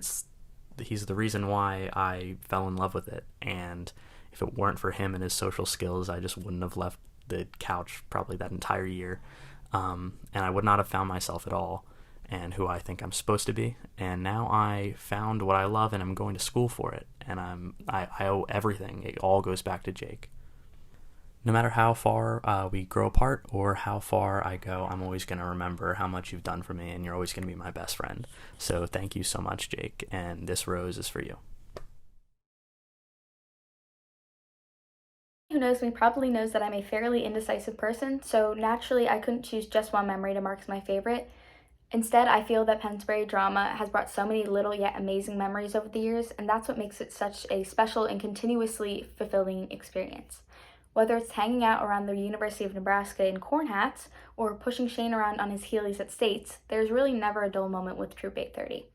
he's the reason why I fell in love with it. And if it weren't for him and his social skills, I just wouldn't have left the couch probably that entire year, and I would not have found myself at all and who I think I'm supposed to be. And now I found what I love and I'm going to school for it, and I owe everything. It all goes back to Jake. No matter how far we grow apart or how far I go, I'm always going to remember how much you've done for me, and you're always going to be my best friend. So thank you so much, Jake, and this rose is for you. Who knows me probably knows that I'm a fairly indecisive person, so naturally I couldn't choose just one memory to mark as my favorite. Instead, I feel that Pennsbury drama has brought so many little yet amazing memories over the years, and that's what makes it such a special and continuously fulfilling experience. Whether it's hanging out around the University of Nebraska in corn hats or pushing Shane around on his Heelys at States, there's really never a dull moment with Troupe 830.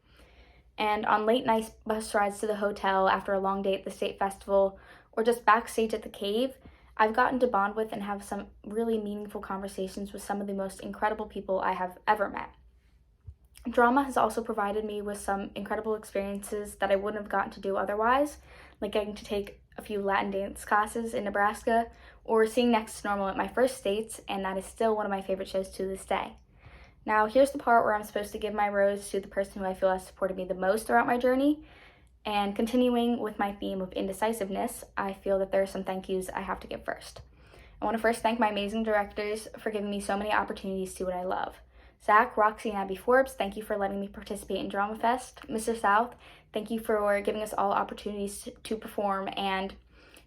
And on late night bus rides to the hotel after a long day at the state festival, or just backstage at the cave, I've gotten to bond with and have some really meaningful conversations with some of the most incredible people I have ever met. Drama has also provided me with some incredible experiences that I wouldn't have gotten to do otherwise, like getting to take a few Latin dance classes in Nebraska, or seeing Next to Normal at my first States, and that is still one of my favorite shows to this day. Now, here's the part where I'm supposed to give my rose to the person who I feel has supported me the most throughout my journey, and continuing with my theme of indecisiveness, I feel that there are some thank yous I have to give first. I want to first thank my amazing directors for giving me so many opportunities to do what I love. Zach, Roxy, and Abby Forbes, thank you for letting me participate in Drama Fest. Mr. South, thank you for giving us all opportunities to perform and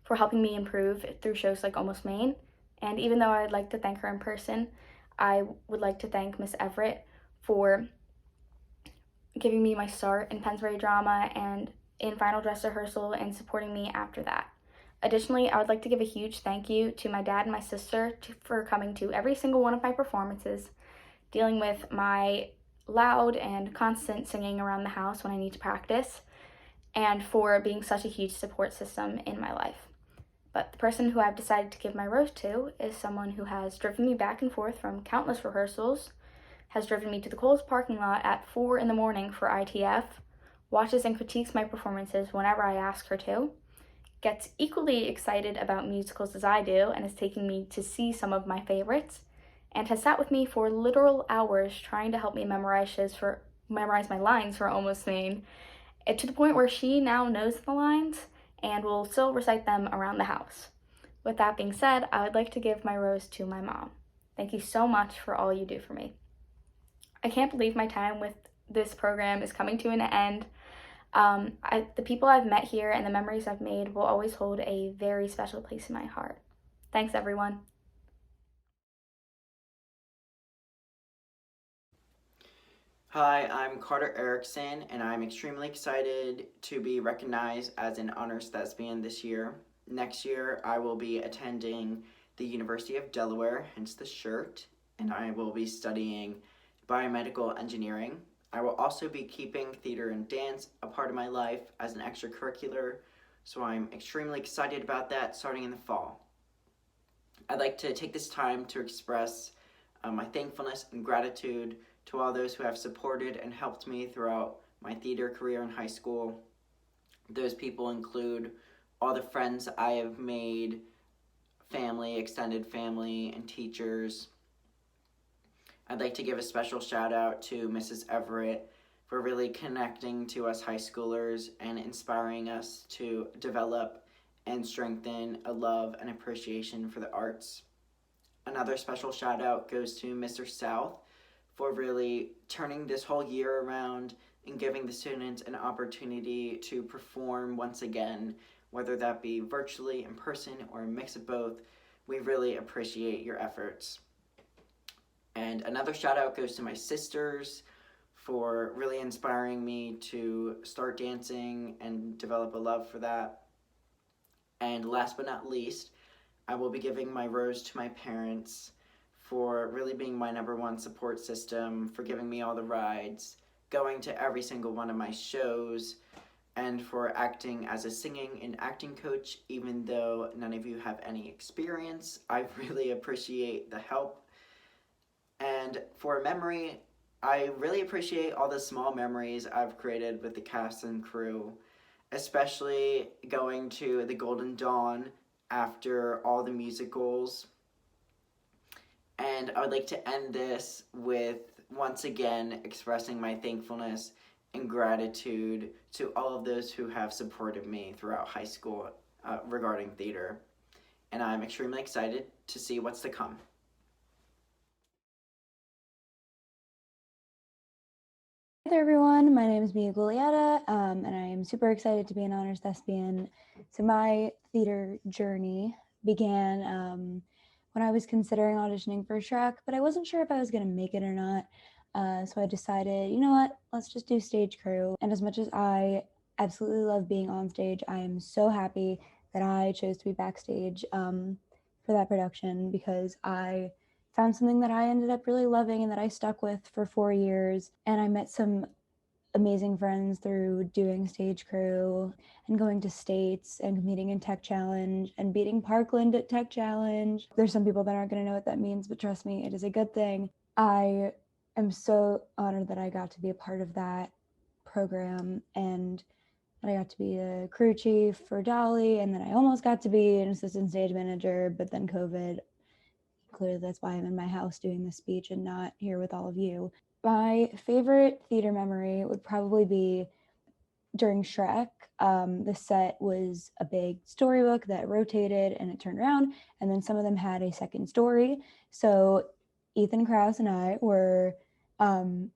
for helping me improve through shows like Almost Maine. And even though I'd like to thank her in person, I would like to thank Miss Everett for giving me my start in Pennsbury drama and in final dress rehearsal and supporting me after that. Additionally, I would like to give a huge thank you to my dad and my sister for coming to every single one of my performances, dealing with my loud and constant singing around the house when I need to practice, and for being such a huge support system in my life. But the person who I've decided to give my rose to is someone who has driven me back and forth from countless rehearsals, has driven me to the Kohl's parking lot at 4 a.m. for ITF, watches and critiques my performances whenever I ask her to, gets equally excited about musicals as I do and is taking me to see some of my favorites, and has sat with me for literal hours trying to help me memorize my lines for Almost Maine, to the point where she now knows the lines and will still recite them around the house. With that being said, I would like to give my rose to my mom. Thank you so much for all you do for me. I can't believe my time with this program is coming to an end. The people I've met here and the memories I've made will always hold a very special place in my heart. Thanks, everyone. Hi, I'm Carter Erickson, and I'm extremely excited to be recognized as an honors thespian this year. Next year, I will be attending the University of Delaware, hence the shirt, and I will be studying biomedical engineering. I will also be keeping theater and dance a part of my life as an extracurricular, so I'm extremely excited about that starting in the fall. I'd like to take this time to express my thankfulness and gratitude to all those who have supported and helped me throughout my theater career in high school. Those people include all the friends I have made, family, extended family, and teachers. I'd like to give a special shout out to Mrs. Everett for really connecting to us high schoolers and inspiring us to develop and strengthen a love and appreciation for the arts. Another special shout out goes to Mr. South for really turning this whole year around and giving the students an opportunity to perform once again, whether that be virtually, in person, or a mix of both. We really appreciate your efforts. And another shout out goes to my sisters for really inspiring me to start dancing and develop a love for that. And last but not least, I will be giving my rose to my parents for really being my #1 support system, for giving me all the rides, going to every single one of my shows, and for acting as a singing and acting coach, even though none of you have any experience. I really appreciate the help. And for memory, I really appreciate all the small memories I've created with the cast and crew, especially going to the Golden Dawn after all the musicals. And I would like to end this with once again expressing my thankfulness and gratitude to all of those who have supported me throughout high school regarding theater. And I'm extremely excited to see what's to come. Hey there everyone, my name is Mia Guglietta, and I am super excited to be an honors thespian. So my theater journey began when I was considering auditioning for Shrek, but I wasn't sure if I was going to make it or not. So I decided, you know what, let's just do stage crew. And as much as I absolutely love being on stage, I am so happy that I chose to be backstage for that production, because I found something that I ended up really loving and that I stuck with for 4 years. And I met some amazing friends through doing stage crew and going to states and competing in Tech Challenge and beating Parkland at Tech Challenge. There's some people that aren't going to know what that means, but trust me, it is a good thing. I am so honored that I got to be a part of that program, and I got to be a crew chief for Dolly, and then I almost got to be an assistant stage manager, but then COVID. Clearly that's why I'm in my house doing this speech and not here with all of you. My favorite theater memory would probably be during Shrek. The set was a big storybook that rotated and it turned around, and then some of them had a second story. So Ethan Krause and I were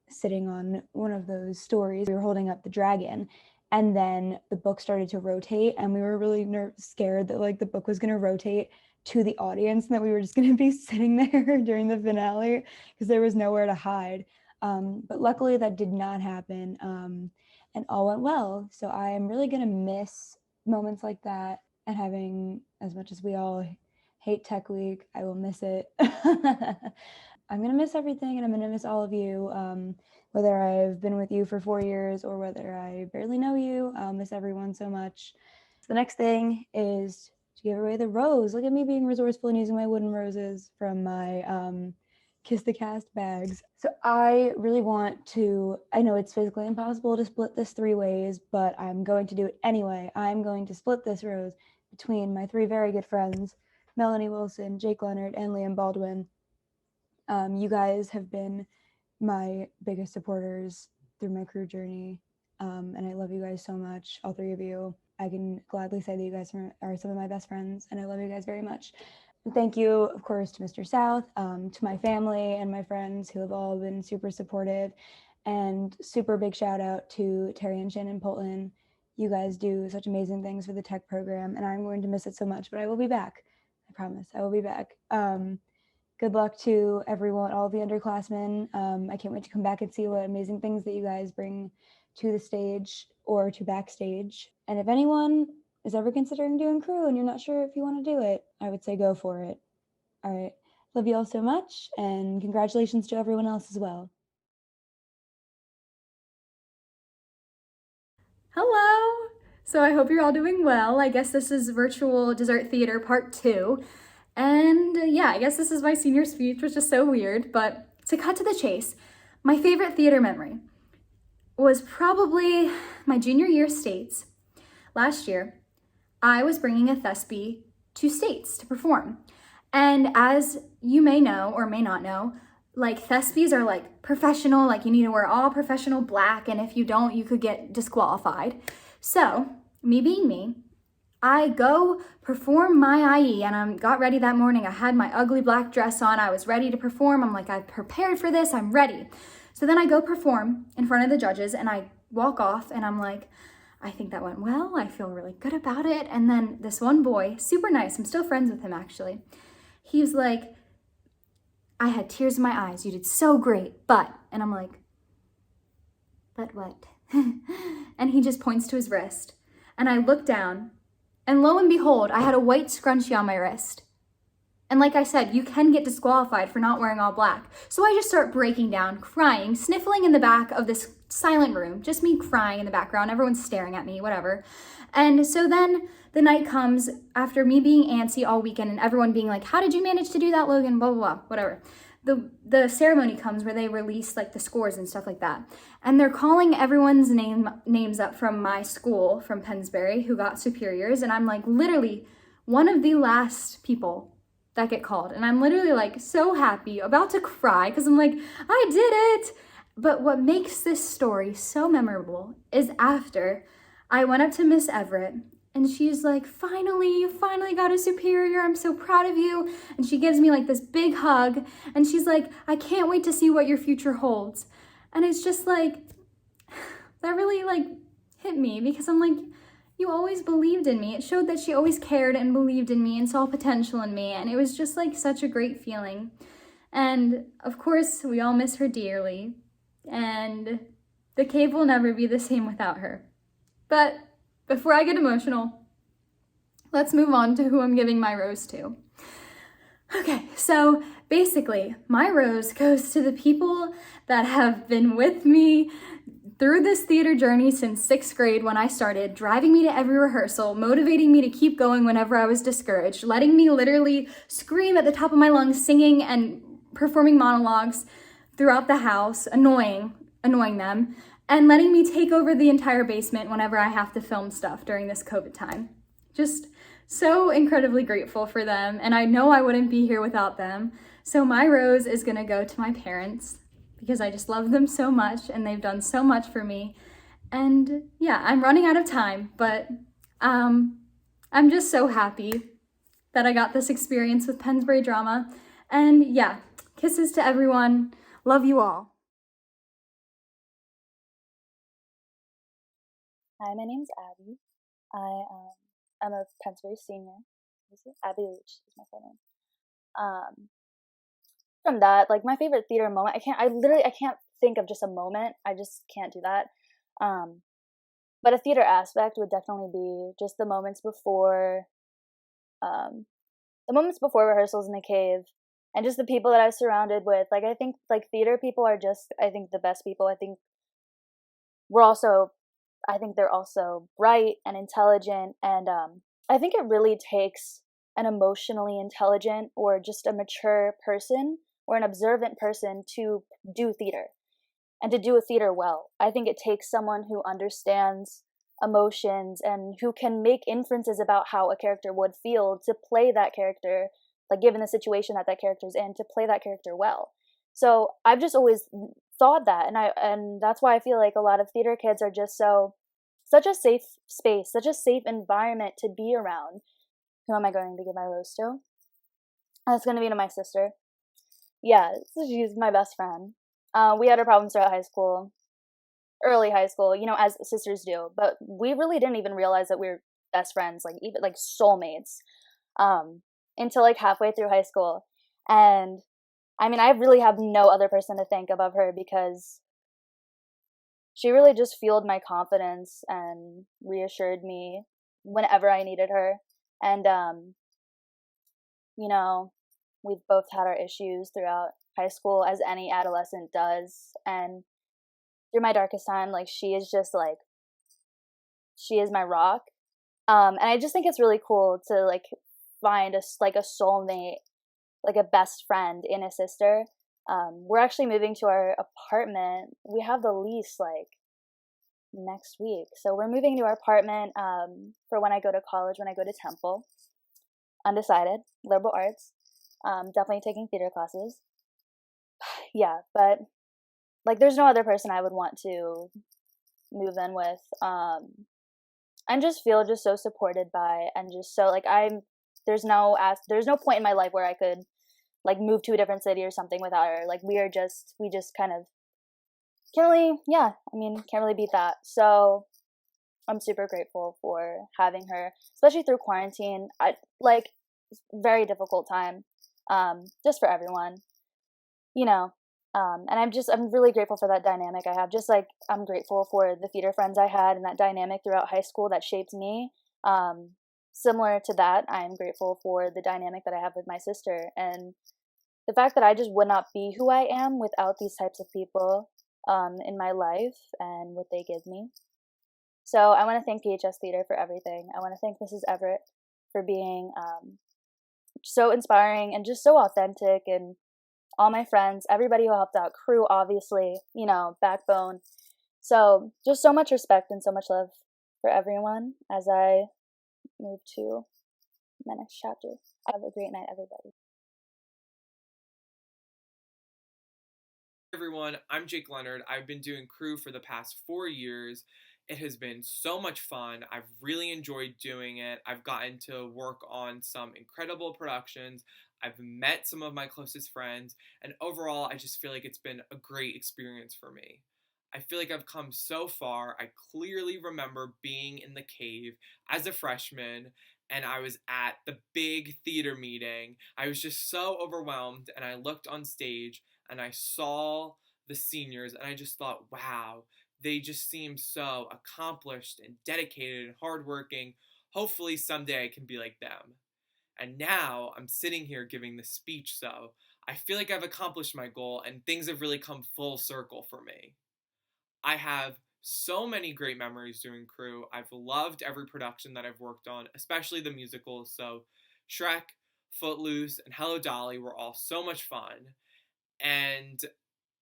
sitting on one of those stories. We were holding up the dragon, and then the book started to rotate, and we were really scared that like the book was going to rotate to the audience and that we were just going to be sitting there during the finale because there was nowhere to hide. But luckily that did not happen, and all went well. So I am really going to miss moments like that, and having, as much as we all hate Tech Week, I will miss it. I'm going to miss everything, and I'm going to miss all of you, whether I've been with you for 4 years or whether I barely know you. I'll miss everyone so much. The next thing is to give away the rose. Look at me being resourceful and using my wooden roses from my Kiss the Cast bags. So I really want to, I know it's physically impossible to split this 3 ways, but I'm going to do it anyway. I'm going to split this rose between my 3 very good friends, Melanie Wilson, Jake Leonard, and Liam Baldwin. You guys have been my biggest supporters through my career journey, and I love you guys so much, all 3 of you. I can gladly say that you guys are some of my best friends, and I love you guys very much. Thank you, of course, to Mr. South, to my family and my friends who have all been super supportive, and super big shout out to Terry and Shannon Polton. You guys do such amazing things for the tech program, and I'm going to miss it so much, but I will be back. I promise, I will be back. Good luck to everyone, all the underclassmen. I can't wait to come back and see what amazing things that you guys bring to the stage or to backstage. And if anyone is ever considering doing crew and you're not sure if you want to do it, I would say go for it. All right. Love you all so much, and congratulations to everyone else as well. Hello! So I hope you're all doing well. I guess this is virtual dessert theater part 2. And yeah, I guess this is my senior speech, which is so weird, but to cut to the chase, my favorite theater memory was probably my junior year States. Last year, I was bringing a Thespian to States to perform. And as you may know or may not know, like Thespians are like professional, like you need to wear all professional black, and if you don't, you could get disqualified. So, me being me, I go perform my IE, and I got ready that morning. I had my ugly black dress on. I was ready to perform. I'm like, I've prepared for this. I'm ready. So then I go perform in front of the judges, and I walk off, and I'm like, I think that went well. I feel really good about it. And then this one boy, super nice, I'm still friends with him actually. He was like, I had tears in my eyes. You did so great, but, and I'm like, but what? And he just points to his wrist. And I look down, and lo and behold, I had a white scrunchie on my wrist. And like I said, you can get disqualified for not wearing all black. So I just start breaking down, crying, sniffling in the back of this silent room, just me crying in the background, everyone's staring at me, whatever. And so then the night comes after me being antsy all weekend and everyone being like, how did you manage to do that, Logan, blah, blah, blah, whatever. The ceremony comes where they release like the scores and stuff like that. And they're calling everyone's names up from my school, from Pennsbury, who got superiors. And I'm like literally one of the last people that get called. And I'm literally like so happy, about to cry, because I'm like, I did it. But what makes this story so memorable is after I went up to Miss Everett, and she's like, finally, you finally got a superior. I'm so proud of you. And she gives me like this big hug, and she's like, I can't wait to see what your future holds. And it's just like, that really like hit me, because I'm like, you always believed in me. It showed that she always cared and believed in me and saw potential in me. And it was just like such a great feeling. And of course, we all miss her dearly. And the cave will never be the same without her. But before I get emotional, let's move on to who I'm giving my rose to. Okay, so basically, my rose goes to the people that have been with me through this theater journey since 6th grade when I started, driving me to every rehearsal, motivating me to keep going whenever I was discouraged, letting me literally scream at the top of my lungs, singing and performing monologues throughout the house, annoying them, and letting me take over the entire basement whenever I have to film stuff during this COVID time. Just so incredibly grateful for them, and I know I wouldn't be here without them. So my rose is gonna go to my parents, because I just love them so much and they've done so much for me. And yeah, I'm running out of time, but I'm just so happy that I got this experience with Pennsbury Drama. And yeah, kisses to everyone. Love you all. Hi, my name's Abby. I'm a Pennsbury senior. Abby Leach is my full name. From that, like my favorite theater moment, I can't think of just a moment. I just can't do that. But a theater aspect would definitely be just the moments before rehearsals in the cave, and just the people that I was surrounded with. Like I think like theater people are just, I think, the best people. I think they're also bright and intelligent, and I think it really takes an emotionally intelligent or just a mature person or an observant person to do theater and to do a theater well. I think it takes someone who understands emotions and who can make inferences about how a character would feel to play that character, like given the situation that character's in, to play that character well. So I've just always thought that, and that's why I feel like a lot of theater kids are just so such a safe space, such a safe environment to be around. Who am I going to give my rose to? It's going to be to my sister. Yeah, she's my best friend. We had our problems throughout high school, early high school, as sisters do, but we really didn't even realize that we were best friends, like even like soulmates, until like halfway through high school. And I mean, I really have no other person to thank above her, because she really just fueled my confidence and reassured me whenever I needed her. And, we've both had our issues throughout high school, as any adolescent does. And through my darkest time, like, she is my rock. And I just think it's really cool to, like, find a soulmate, like a best friend in a sister. We're actually moving to our apartment. We have the lease, like, next week. So we're moving to our apartment for when I go to college, when I go to Temple. Undecided, liberal arts. Definitely taking theater classes. Yeah, but like, there's no other person I would want to move in with. And just feel just so supported by, and just so like there's no point in my life where I could like move to a different city or something without her. Like, we just kind of can't really beat that. So I'm super grateful for having her, especially through quarantine. Very difficult time, just for everyone, and I'm really grateful for that dynamic I have. Just like I'm grateful for the theater friends I had and that dynamic throughout high school that shaped me. Similar to that, I'm grateful for the dynamic that I have with my sister, and the fact that I just would not be who I am without these types of people in my life and what they give me. So I want to thank PHS Theater for everything. I want to thank Mrs. Everett for being so inspiring and just so authentic, and all my friends, everybody who helped out, crew, obviously, backbone. So just so much respect and so much love for everyone as I move to my next chapter. Have a great night, everybody. Hey everyone, I'm Jake Leonard. I've been doing crew for the past 4 years. It has been so much fun. I've really enjoyed doing it. I've gotten to work on some incredible productions. I've met some of my closest friends, and overall, I just feel like it's been a great experience for me. I feel like I've come so far. I clearly remember being in the cave as a freshman, and I was at the big theater meeting. I was just so overwhelmed, and I looked on stage, and I saw the seniors, and I just thought, wow, they just seem so accomplished and dedicated and hardworking. Hopefully someday I can be like them. And now I'm sitting here giving this speech, so I feel like I've accomplished my goal and things have really come full circle for me. I have so many great memories doing crew. I've loved every production that I've worked on, especially the musicals. So Shrek, Footloose, and Hello Dolly were all so much fun. And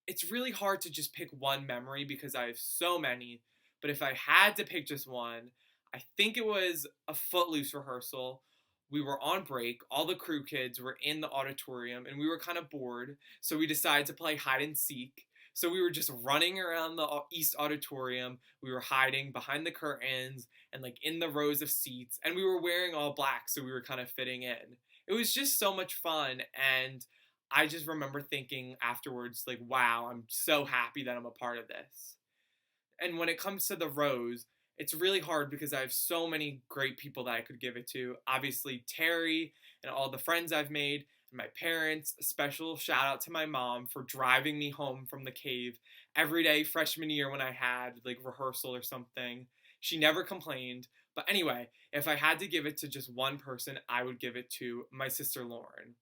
it's really hard to just pick one memory because I have so many, but if I had to pick just one, I think it was a Footloose rehearsal. We were on break, all the crew kids were in the auditorium, and we were kind of bored, so we decided to play hide and seek. So we were just running around the East Auditorium, we were hiding behind the curtains, and like in the rows of seats, and we were wearing all black, so we were kind of fitting in. It was just so much fun, and I just remember thinking afterwards, like, wow, I'm so happy that I'm a part of this. And when it comes to the rose, it's really hard because I have so many great people that I could give it to. Obviously, Terry and all the friends I've made, and my parents. A special shout out to my mom for driving me home from the cave every day freshman year when I had like rehearsal or something. She never complained. But anyway, if I had to give it to just one person, I would give it to my sister Lauren.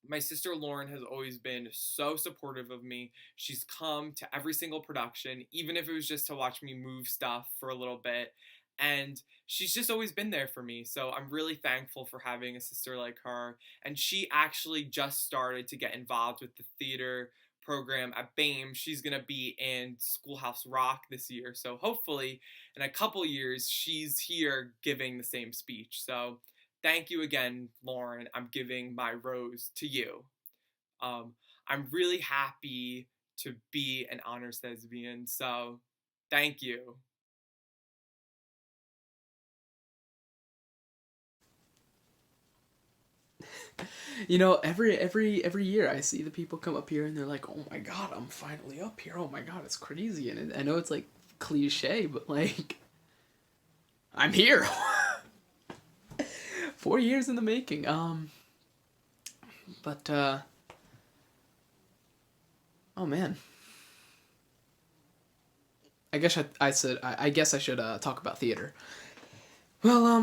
My sister Lauren has always been so supportive of me. She's come to every single production, even if it was just to watch me move stuff for a little bit. And she's just always been there for me. So I'm really thankful for having a sister like her. And she actually just started to get involved with the theater program at BAME. She's going to be in Schoolhouse Rock this year. So hopefully in a couple years, she's here giving the same speech. So thank you again, Lauren. I'm giving my rose to you. I'm really happy to be an honors thespian, so thank you. You know, every year I see the people come up here and they're like, "Oh my god, I'm finally up here. Oh my god, it's crazy." And I know it's like cliche, but like I'm here. 4 years in the making. But oh man. I guess I guess I should talk about theater. Well,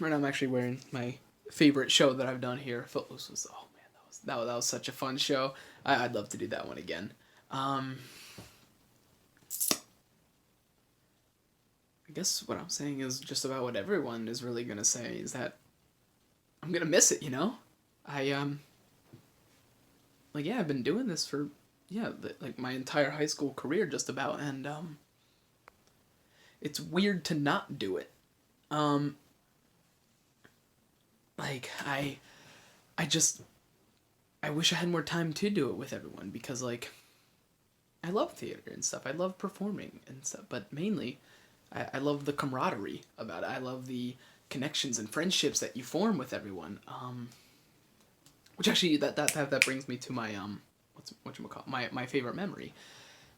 right now I'm actually wearing my favorite show that I've done here. Footloose was, oh man, that was such a fun show. I'd love to do that one again. I guess what I'm saying is just about what everyone is really gonna say is that I'm gonna miss it. You know, like yeah, I've been doing this for like my entire high school career just about, and it's weird to not do it. Like I just I wish I had more time to do it with everyone because like I love theater and stuff. I love performing and stuff, but mainly I love the camaraderie about it. I love the connections and friendships that you form with everyone. Which actually that brings me to my my favorite memory,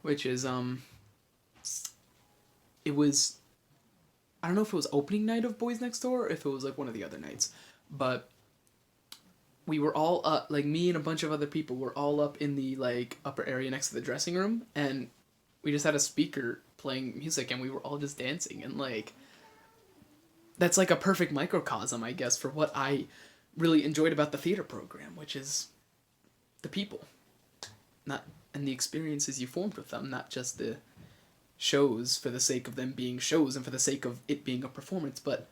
which is it was I don't know if it was opening night of Boys Next Door or if it was like one of the other nights, but we were all up, like me and a bunch of other people were all up in the like upper area next to the dressing room, and we just had a speaker playing music and we were all just dancing, and like that's like a perfect microcosm, I guess, for what I really enjoyed about the theater program, which is the people, not and the experiences you formed with them, not just the shows for the sake of them being shows and for the sake of it being a performance, but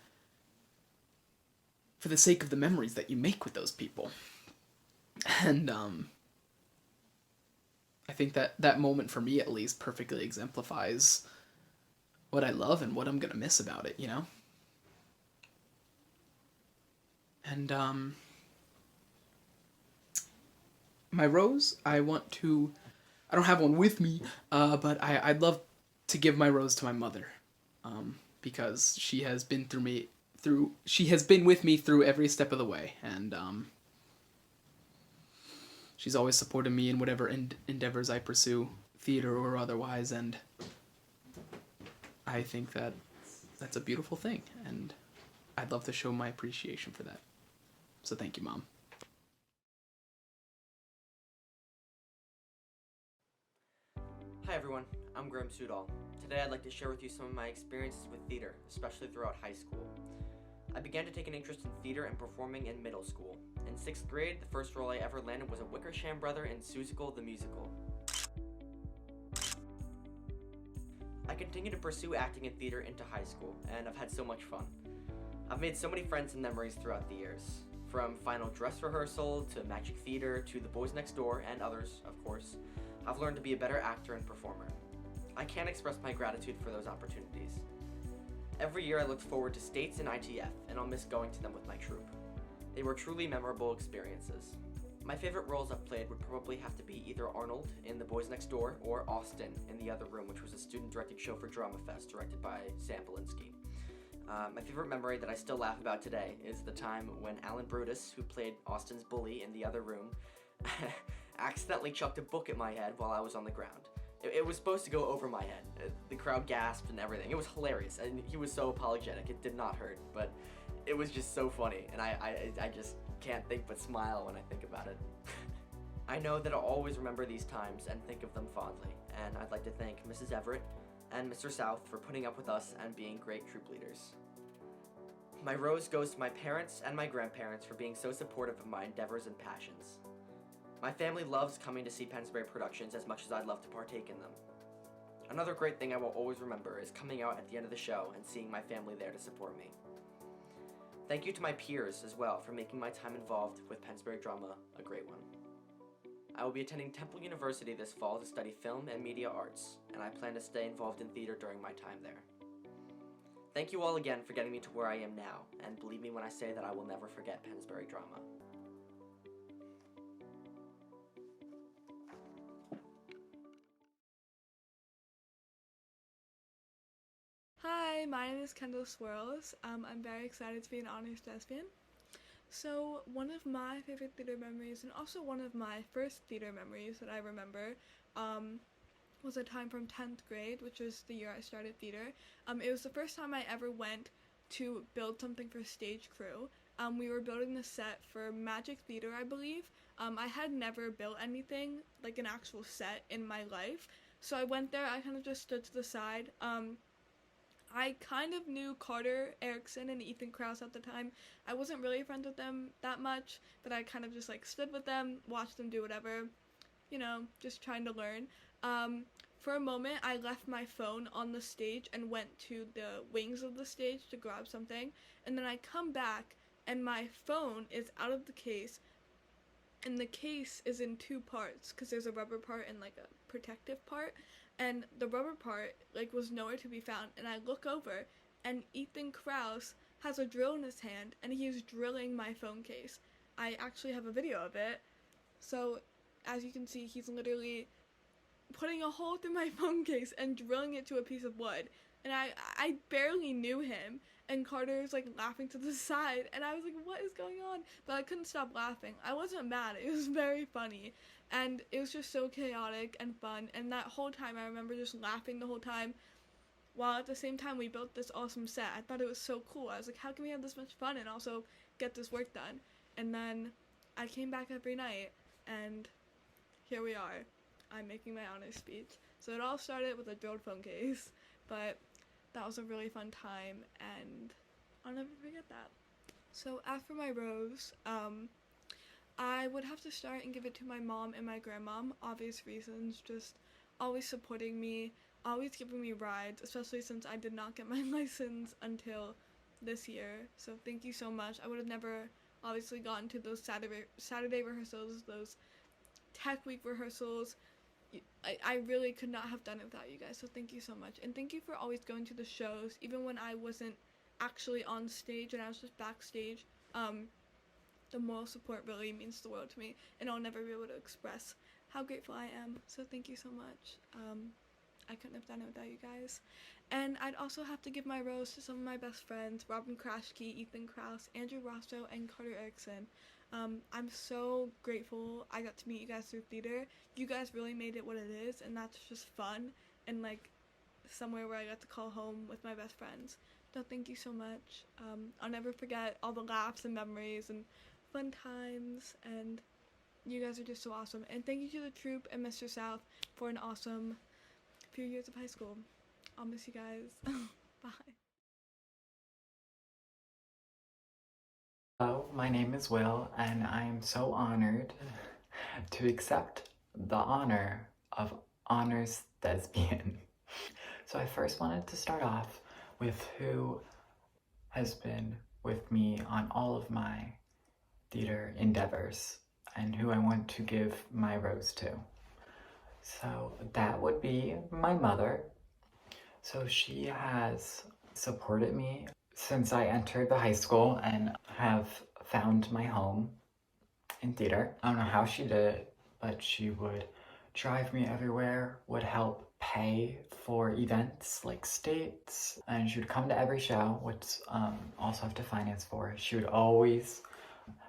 for the sake of the memories that you make with those people. And I think that moment for me at least perfectly exemplifies what I love and what I'm gonna miss about it, you know? And my rose, I don't have one with me, but I'd love to give my rose to my mother, because she has been with me through every step of the way, and she's always supported me in whatever endeavors I pursue, theater or otherwise, and I think that's a beautiful thing, and I'd love to show my appreciation for that. So thank you, Mom. Hi everyone, I'm Graham Sudol. Today I'd like to share with you some of my experiences with theater, especially throughout high school. I began to take an interest in theater and performing in middle school. In 6th grade, the first role I ever landed was a Wickersham brother in Seussical the Musical. I continued to pursue acting in theater into high school, and I've had so much fun. I've made so many friends and memories throughout the years. From final dress rehearsal, to Magic Theater, to The Boys Next Door, and others, of course, I've learned to be a better actor and performer. I can't express my gratitude for those opportunities. Every year I looked forward to States and ITF, and I'll miss going to them with my troupe. They were truly memorable experiences. My favorite roles I've played would probably have to be either Arnold in The Boys Next Door or Austin in The Other Room, which was a student-directed show for Drama Fest directed by Sam Belinsky. My favorite memory that I still laugh about today is the time when Alan Brutus, who played Austin's bully in The Other Room, accidentally chucked a book at my head while I was on the ground. It was supposed to go over my head. The crowd gasped and everything. It was hilarious, and he was so apologetic. It did not hurt, but it was just so funny, and I just can't think but smile when I think about it. I know that I'll always remember these times and think of them fondly, and I'd like to thank Mrs. Everett and Mr. South for putting up with us and being great troupe leaders. My rose goes to my parents and my grandparents for being so supportive of my endeavors and passions. My family loves coming to see Pennsbury productions as much as I'd love to partake in them. Another great thing I will always remember is coming out at the end of the show and seeing my family there to support me. Thank you to my peers as well for making my time involved with Pennsbury drama a great one. I will be attending Temple University this fall to study film and media arts, and I plan to stay involved in theater during my time there. Thank you all again for getting me to where I am now, and believe me when I say that I will never forget Pennsbury drama. Hi, my name is Kendall Swirls. I'm very excited to be an honors thespian. So one of my favorite theater memories, and also one of my first theater memories that I remember, was a time from 10th grade, which was the year I started theater. It was the first time I ever went to build something for stage crew. We were building the set for Magic Theater, I believe. I had never built anything, like an actual set, in my life. So I went there, I kind of just stood to the side. I kind of knew Carter Erickson and Ethan Krause at the time. I wasn't really friends with them that much, but I kind of just like stood with them, watched them do whatever, you know, just trying to learn. For a moment, I left my phone on the stage and went to the wings of the stage to grab something, and then I come back and my phone is out of the case, and the case is in two parts because there's a rubber part and like a protective part, and the rubber part like was nowhere to be found, and I look over and Ethan Krause has a drill in his hand and he's drilling my phone case. I actually have a video of it. So as you can see, he's literally putting a hole through my phone case and drilling it to a piece of wood, and I barely knew him, and Carter's like laughing to the side, and I was like, what is going on? But I couldn't stop laughing. I wasn't mad, it was very funny, and it was just so chaotic and fun, and that whole time I remember just laughing the whole time, while at the same time we built this awesome set. I thought it was so cool. I was like, how can we have this much fun and also get this work done? And then I came back every night, and here we are. I'm making my honors speech. So it all started with a drilled phone case, but that was a really fun time, and I'll never forget that. So after my rose, I would have to start and give it to my mom and my grandmom, obvious reasons, just always supporting me, always giving me rides, especially since I did not get my license until this year. So thank you so much. I would have never obviously gotten to those Saturday rehearsals, those tech week rehearsals. I really could not have done it without you guys, so thank you so much. And thank you for always going to the shows, even when I wasn't actually on stage and I was just backstage. The moral support really means the world to me, and I'll never be able to express how grateful I am, so thank you so much. I couldn't have done it without you guys. And I'd also have to give my rose to some of my best friends, Robin Krashke, Ethan Krause, Andrew Rosso, and Carter Erickson. I'm so grateful I got to meet you guys through theater. You guys really made it what it is, and that's just fun, and like somewhere where I got to call home with my best friends. So thank you so much. I'll never forget all the laughs and memories and fun times, and you guys are just so awesome. And thank you to the troupe and Mr. South for an awesome few years of high school. I'll miss you guys. Bye. Hello, my name is Will, and I am so honored to accept the honor of Honors Thespian. So I first wanted to start off with who has been with me on all of my theater endeavors and who I want to give my rose to. So that would be my mother. So she has supported me since I entered the high school and have found my home in theater. I don't know how she did it, but she would drive me everywhere, would help pay for events like states, and she would come to every show, which also have to finance for. She would always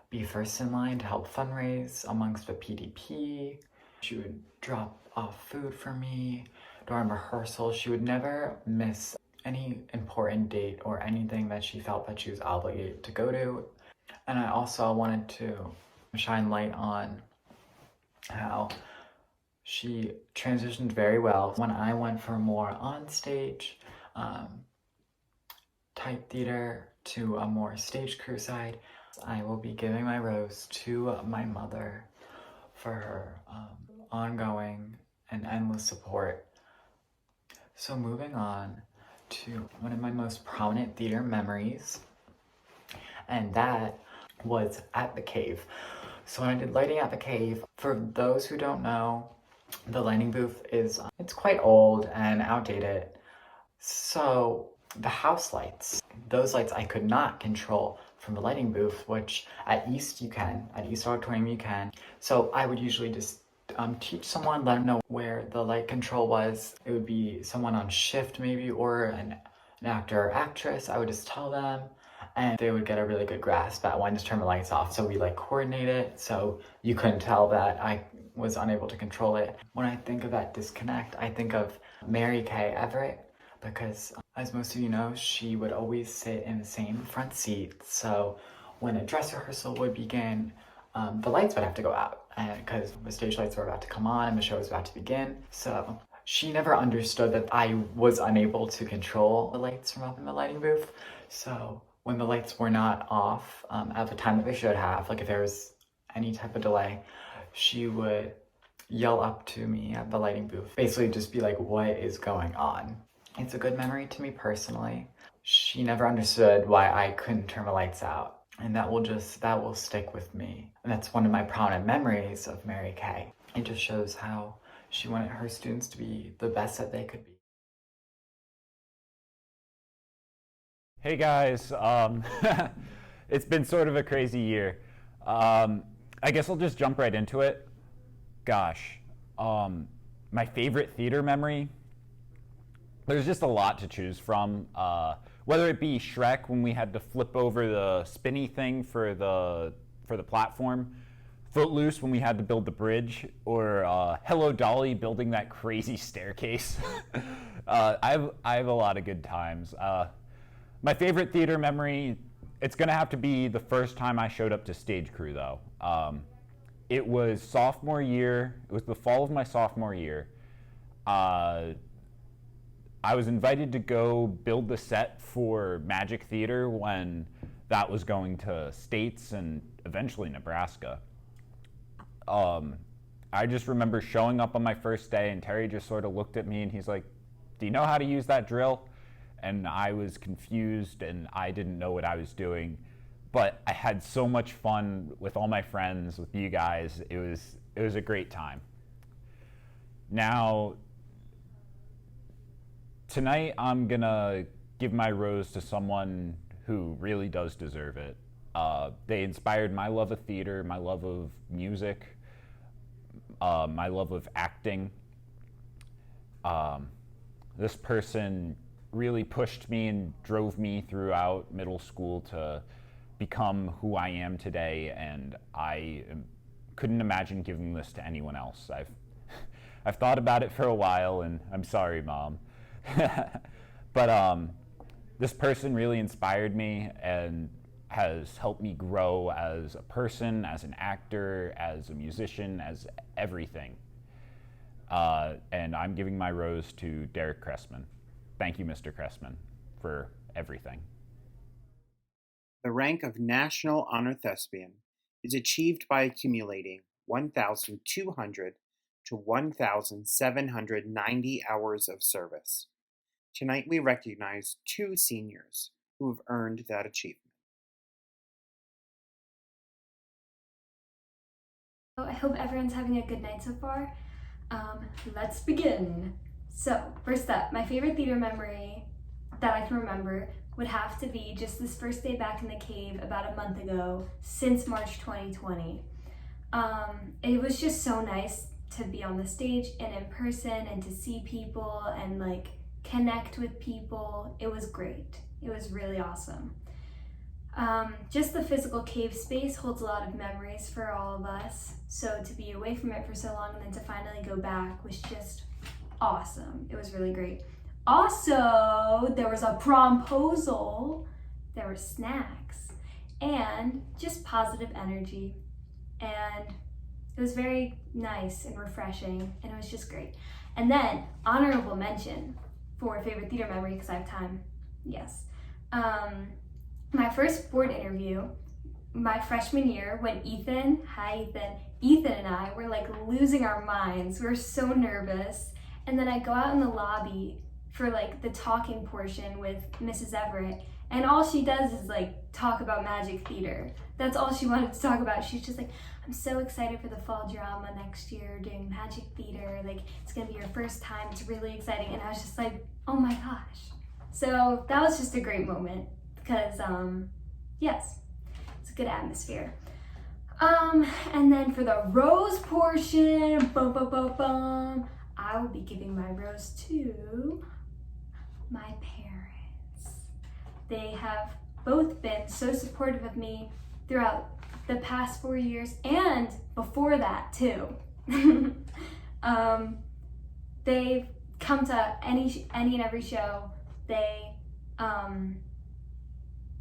be first in line to help fundraise amongst the PDP. She would drop off food for me during rehearsal. She would never miss any important date or anything that she felt that she was obligated to go to. And I also wanted to shine light on how she transitioned very well. When I went for more on-stage type theater to a more stage crew side, I will be giving my rose to my mother for her ongoing and endless support. So moving on to one of my most prominent theater memories, and that was at the Cave. So when I did lighting at the Cave, for those who don't know, the lighting booth is, it's quite old and outdated. So the house lights, those lights I could not control from the lighting booth, which at East you can, at East Auditorium you can. So I would usually just teach someone, let them know where the light control was. It would be someone on shift maybe, or an actor or actress. I would just tell them, and they would get a really good grasp at when to turn the lights off. So we like coordinated, so you couldn't tell that I was unable to control it. When I think of that disconnect, I think of Mary Kay Everett, because as most of you know, she would always sit in the same front seat. So when a dress rehearsal would begin, the lights would have to go out, because the stage lights were about to come on and the show was about to begin. So she never understood that I was unable to control the lights from up in the lighting booth. So when the lights were not off at the time that they should have, like if there was any type of delay, she would yell up to me at the lighting booth, basically just be like, what is going on? It's a good memory to me personally. She never understood why I couldn't turn the lights out, and that will stick with me. And that's one of my prominent memories of Mary Kay. It just shows how she wanted her students to be the best that they could be. Hey guys, it's been sort of a crazy year. I guess I'll just jump right into it. Gosh, my favorite theater memory, there's just a lot to choose from. Whether it be Shrek when we had to flip over the spinny thing for the platform, Footloose when we had to build the bridge, or Hello Dolly building that crazy staircase. I have a lot of good times. My favorite theater memory, it's gonna have to be the first time I showed up to stage crew though. It was sophomore year, it was the fall of my sophomore year. I was invited to go build the set for Magic Theater when that was going to States and eventually Nebraska. I just remember showing up on my first day and Terry just sort of looked at me and he's like, do you know how to use that drill? And I was confused and I didn't know what I was doing. But I had so much fun with all my friends, with you guys. It was a great time. Now, tonight I'm gonna give my rose to someone who really does deserve it. They inspired my love of theater, my love of music, my love of acting. This person really pushed me and drove me throughout middle school to become who I am today, and I couldn't imagine giving this to anyone else. I've thought about it for a while, and I'm sorry, Mom. But this person really inspired me and has helped me grow as a person, as an actor, as a musician, as everything. And I'm giving my rose to Derek Cressman. Thank you, Mr. Cressman, for everything. The rank of National Honor Thespian is achieved by accumulating 1,200 to 1,790 hours of service. Tonight we recognize 2 seniors who have earned that achievement. I hope everyone's having a good night so far. Let's begin. So, first up, my favorite theater memory that I can remember would have to be just this first day back in the cave about a month ago, since March 2020. It was just so nice to be on the stage and in person and to see people and like connect with people. It was great. It was really awesome. Just the physical cave space holds a lot of memories for all of us. So to be away from it for so long and then to finally go back was just awesome. It was really great. Also, there was a promposal, there were snacks, and just positive energy. And it was very nice and refreshing, and it was just great. And then, honorable mention for favorite theater memory, because I have time, yes. My first board interview, my freshman year, when Ethan and I were like losing our minds. We were so nervous. And then I go out in the lobby for like the talking portion with Mrs. Everett, and all she does is like talk about Magic Theater. That's all she wanted to talk about. She's just like, I'm so excited for the fall drama next year doing Magic Theater. Like, it's gonna be your first time. It's really exciting. And I was just like, oh my gosh. So that was just a great moment because, yes, it's a good atmosphere. And then for the rose portion, I will be giving my rose to my parents. They have both been so supportive of me throughout the past 4 years and before that too. They've come to any and every show. They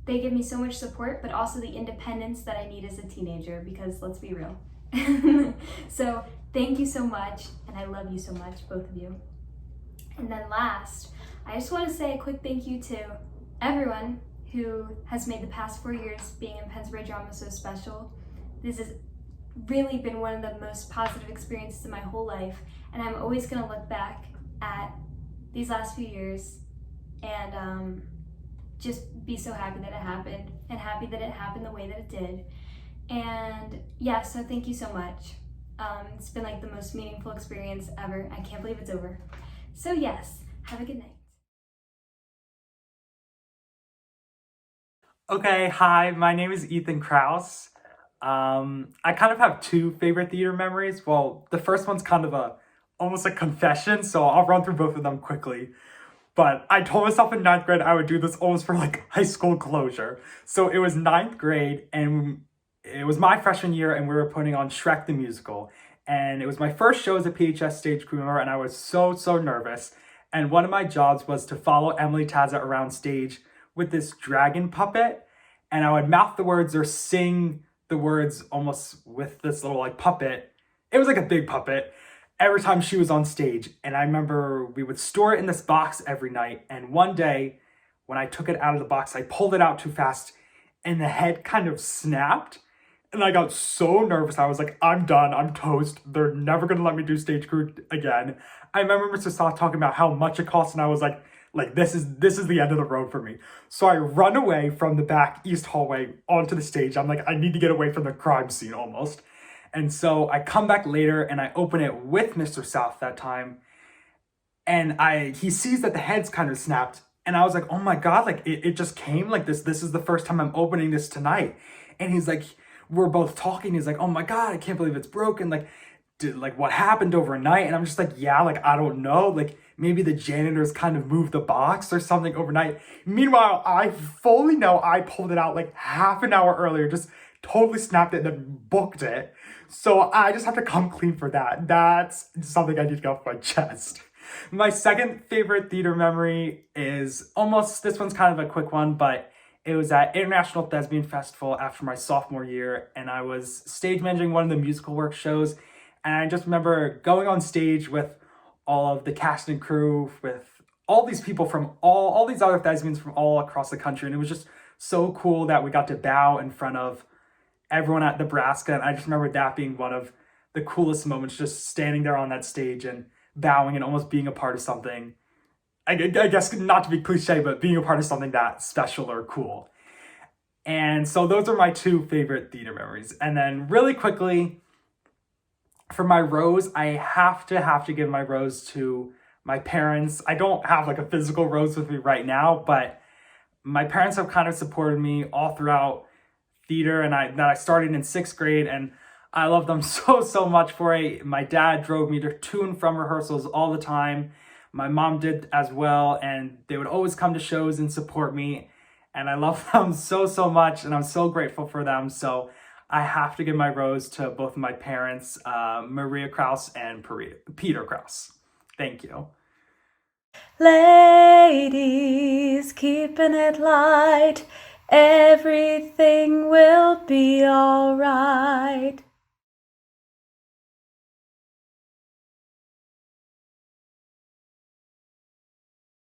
give me so much support, but also the independence that I need as a teenager, because let's be real. So thank you so much, and I love you so much, both of you. And then last, I just want to say a quick thank you to everyone who has made the past 4 years being in Pennsbury Drama so special. This has really been one of the most positive experiences in my whole life, and I'm always going to look back at these last few years and just be so happy that it happened, and happy that it happened the way that it did. And yeah, so thank you so much. It's been like the most meaningful experience ever. I can't believe it's over. So yes, have a good night. Okay, hi, my name is Ethan Kraus. I kind of have two favorite theater memories. Well, the first one's kind of almost a confession, so I'll run through both of them quickly. But I told myself in 9th grade I would do this almost for like high school closure. So it was 9th grade and it was my freshman year and we were putting on Shrek the Musical. And it was my first show as a PHS stage crew member and I was so nervous. And one of my jobs was to follow Emily Tazza around stage with this dragon puppet. And I would mouth the words or sing the words almost with this little like puppet. It was like a big puppet. Every time she was on stage. And I remember we would store it in this box every night. And one day when I took it out of the box, I pulled it out too fast and the head kind of snapped. And I got so nervous. I was like, I'm done. I'm toast. They're never going to let me do stage crew again. I remember Mr. Soth talking about how much it cost. And I was like this is the end of the road for me. So I run away from the back east hallway onto the stage. I'm like, I need to get away from the crime scene almost. And so I come back later and I open it with Mr. South that time. And he sees that the head's kind of snapped. And I was like, oh my God, like it just came like this. This is the first time I'm opening this tonight. And he's like, we're both talking. He's like, oh my God, I can't believe it's broken. Like, what happened overnight? And I'm just like, yeah, like, I don't know. Like maybe the janitors kind of moved the box or something overnight. Meanwhile, I fully know I pulled it out like half an hour earlier, just totally snapped it and then booked it. So I just have to come clean for that. That's something I need to get off my chest. My second favorite theater memory is this one's kind of a quick one, but it was at International Thespian Festival after my sophomore year, and I was stage managing one of the musical work shows, and I just remember going on stage with all of the cast and crew, with all these people from all these other thespians from all across the country, and it was just so cool that we got to bow in front of everyone at Nebraska, and I just remember that being one of the coolest moments, just standing there on that stage and bowing and almost being a part of something. I guess not to be cliche, but being a part of something that special or cool. And so those are my two favorite theater memories. And then really quickly, for my rose, I have to give my rose to my parents. I don't have like a physical rose with me right now, but my parents have kind of supported me all throughout theater, and I started in 6th grade, and I love them so much for it. My dad drove me to and from rehearsals all the time. My mom did as well, and they would always come to shows and support me, and I love them so much, and I'm so grateful for them. So I have to give my rose to both of my parents, Maria Kraus and Peter Kraus. Thank you. Ladies, keeping it light, everything will be alright.